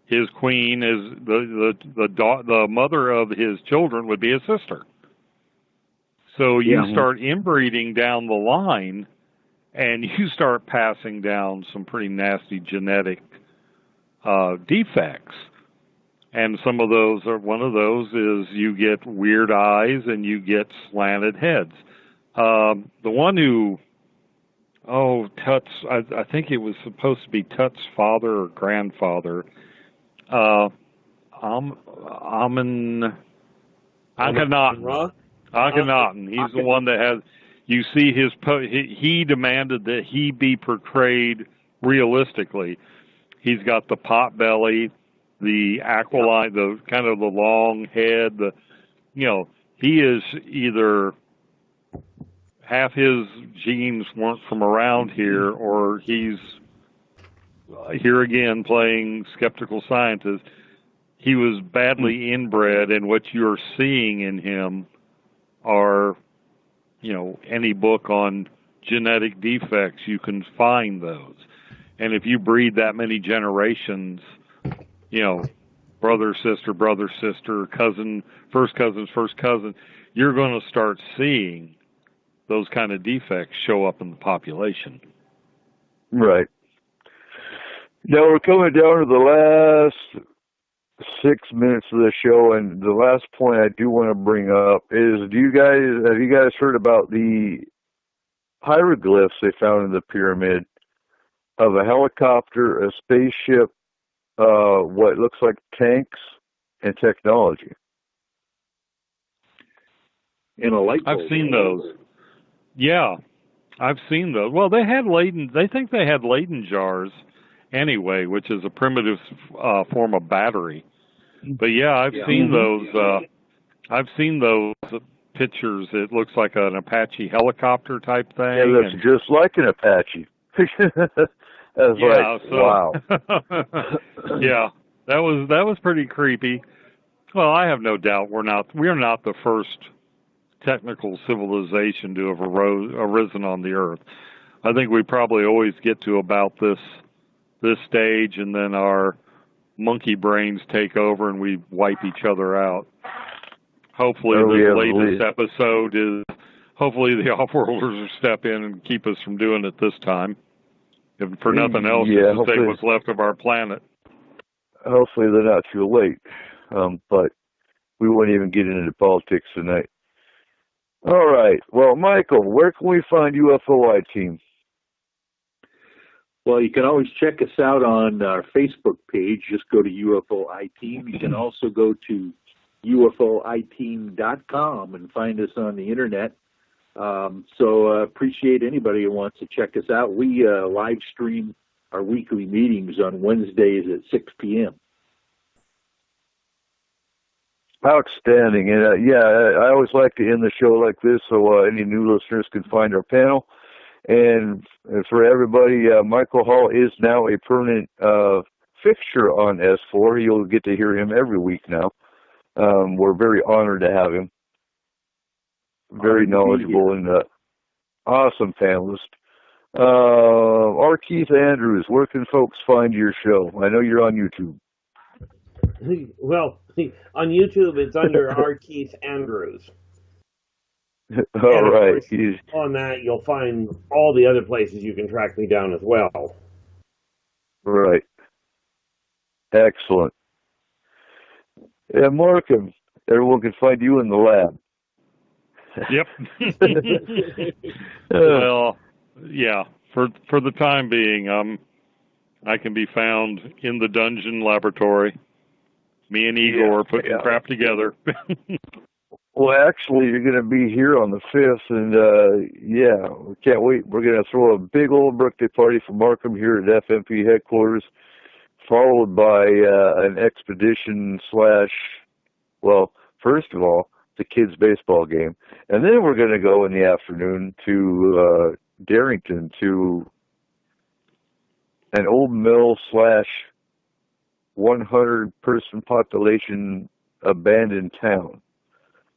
his queen is the mother of his children would be his sister. So you start inbreeding down the line, and you start passing down some pretty nasty genetic defects. And some of those one of those is you get weird eyes and you get slanted heads. The one who, Tut's, I think it was supposed to be Tut's father or grandfather, Akhenaten. He's the one that has, you see he demanded that he be portrayed realistically. He's got the pot belly, the aquiline, the kind of the long head, he is either half his genes weren't from around here, or he's here again playing skeptical scientist. He was badly inbred, and what you're seeing in him are, any book on genetic defects, you can find those. And if you breed that many generations, brother, sister, cousin, first cousin, you're going to start seeing those kind of defects show up in the population. Right. Now we're coming down to the last 6 minutes of the show, and the last point I do want to bring up is, have you guys heard about the hieroglyphs they found in the pyramid of a helicopter, a spaceship, what looks like tanks, and technology? In a light bulb. I've seen those. Yeah, I've seen those. Well, they think they had Leyden jars anyway, which is a primitive form of battery. But yeah, I've seen those. I've seen those pictures. It looks like an Apache helicopter type thing. Yeah, that's just like an Apache. Wow. Yeah, that was pretty creepy. Well, I have no doubt we are not the first technical civilization to have arisen on the earth. I think we probably always get to about this stage, and then our monkey brains take over and we wipe each other out. Hopefully the latest episode is, hopefully the off-worlders will step in and keep us from doing it this time. If for nothing else, to save what's left of our planet. Hopefully they're not too late. But we won't even get into politics tonight. All right. Well, Michael, where can we find UFO I-Team? Well, you can always check us out on our Facebook page. Just go to UFO I-Team. You can also go to UFOIteam.com and find us on the internet. So appreciate anybody who wants to check us out. We live stream our weekly meetings on Wednesdays at 6 p.m. Outstanding. And I always like to end the show like this so any new listeners can find our panel. And for everybody, Michael Hall is now a permanent fixture on S4. You'll get to hear him every week now. We're very honored to have him. Very knowledgeable and awesome panelist. R. Keith Andrews, where can folks find your show? I know you're on YouTube. Well, on YouTube, it's under R. Keith Andrews. All right. On that, you'll find all the other places you can track me down as well. Right. Excellent. And Markham, everyone can find you in the lab. Yep. Well, yeah. For the time being, I can be found in the dungeon laboratory. Me and Igor putting crap together. Well, actually, you're going to be here on the 5th, and we can't wait. We're going to throw a big old birthday party for Markham here at FMP headquarters, followed by an expedition / first of all, the kids' baseball game. And then we're going to go in the afternoon to Darrington to an old mill / 100-person population abandoned town.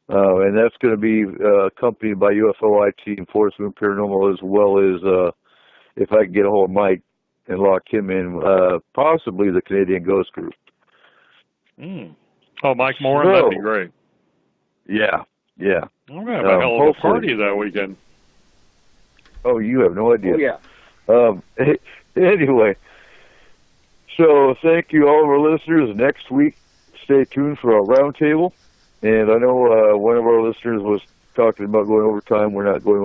And that's going to be accompanied by UFO IT Enforcement Paranormal, as well as, if I can get a hold of Mike and lock him in, possibly the Canadian Ghost Group. Oh, Mike Moran, that'd be great. Yeah. I'm going to have a hell of a party that weekend. Oh, you have no idea. Oh, yeah. Anyway, so thank you all of our listeners. Next week, stay tuned for our roundtable. And I know one of our listeners was talking about going overtime. We're not going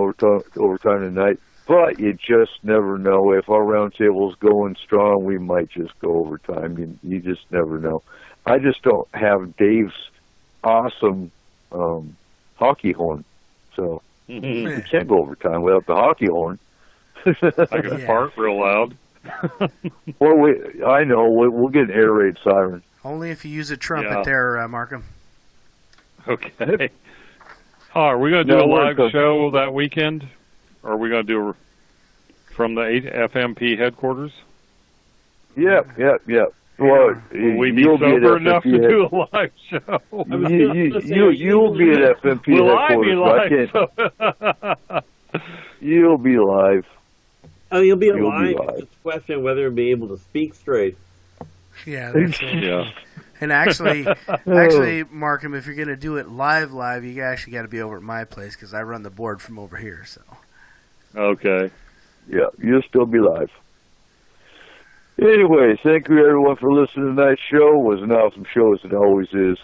overtime tonight. But you just never know. If our roundtable's going strong, we might just go overtime. You just never know. I just don't have Dave's awesome hockey horn. So we can't go overtime without the hockey horn. I can fart real loud. Well, I know. We'll get an air raid siren. Only if you use a trumpet there, Markham. Okay. Are we going to do a live show that weekend? Or are we going to do from the FMP headquarters? Yeah. Well, will we be sober enough to do a live show? You'll be at FMP headquarters. Will I be live? You'll be live. Oh, you'll be alive. It's a question of whether you'll be able to speak straight. Yeah, that's it. Yeah. And actually, Markham, if you're going to do it live, you actually got to be over at my place because I run the board from over here. So. Okay. Yeah, you'll still be live. Anyway, thank you everyone for listening to tonight's show. It was an awesome show, as it always is.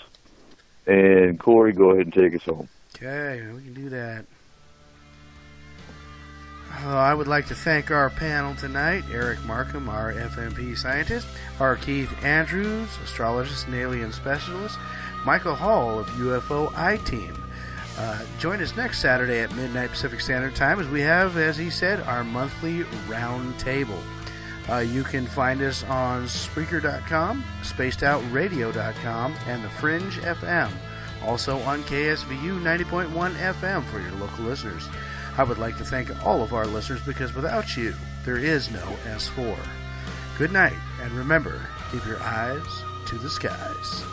And Corey, go ahead and take us home. Okay, we can do that. I would like to thank our panel tonight, Eric Markham, our FMP scientist, R. Keith Andrews, astrologist and alien specialist, Michael Hall of UFO I-Team. Join us next Saturday at midnight Pacific Standard Time as we have, as he said, our monthly round table. You can find us on Spreaker.com, SpacedOutRadio.com, and The Fringe FM. Also on KSVU 90.1 FM for your local listeners. I would like to thank all of our listeners because without you, there is no S4. Good night, and remember, keep your eyes to the skies.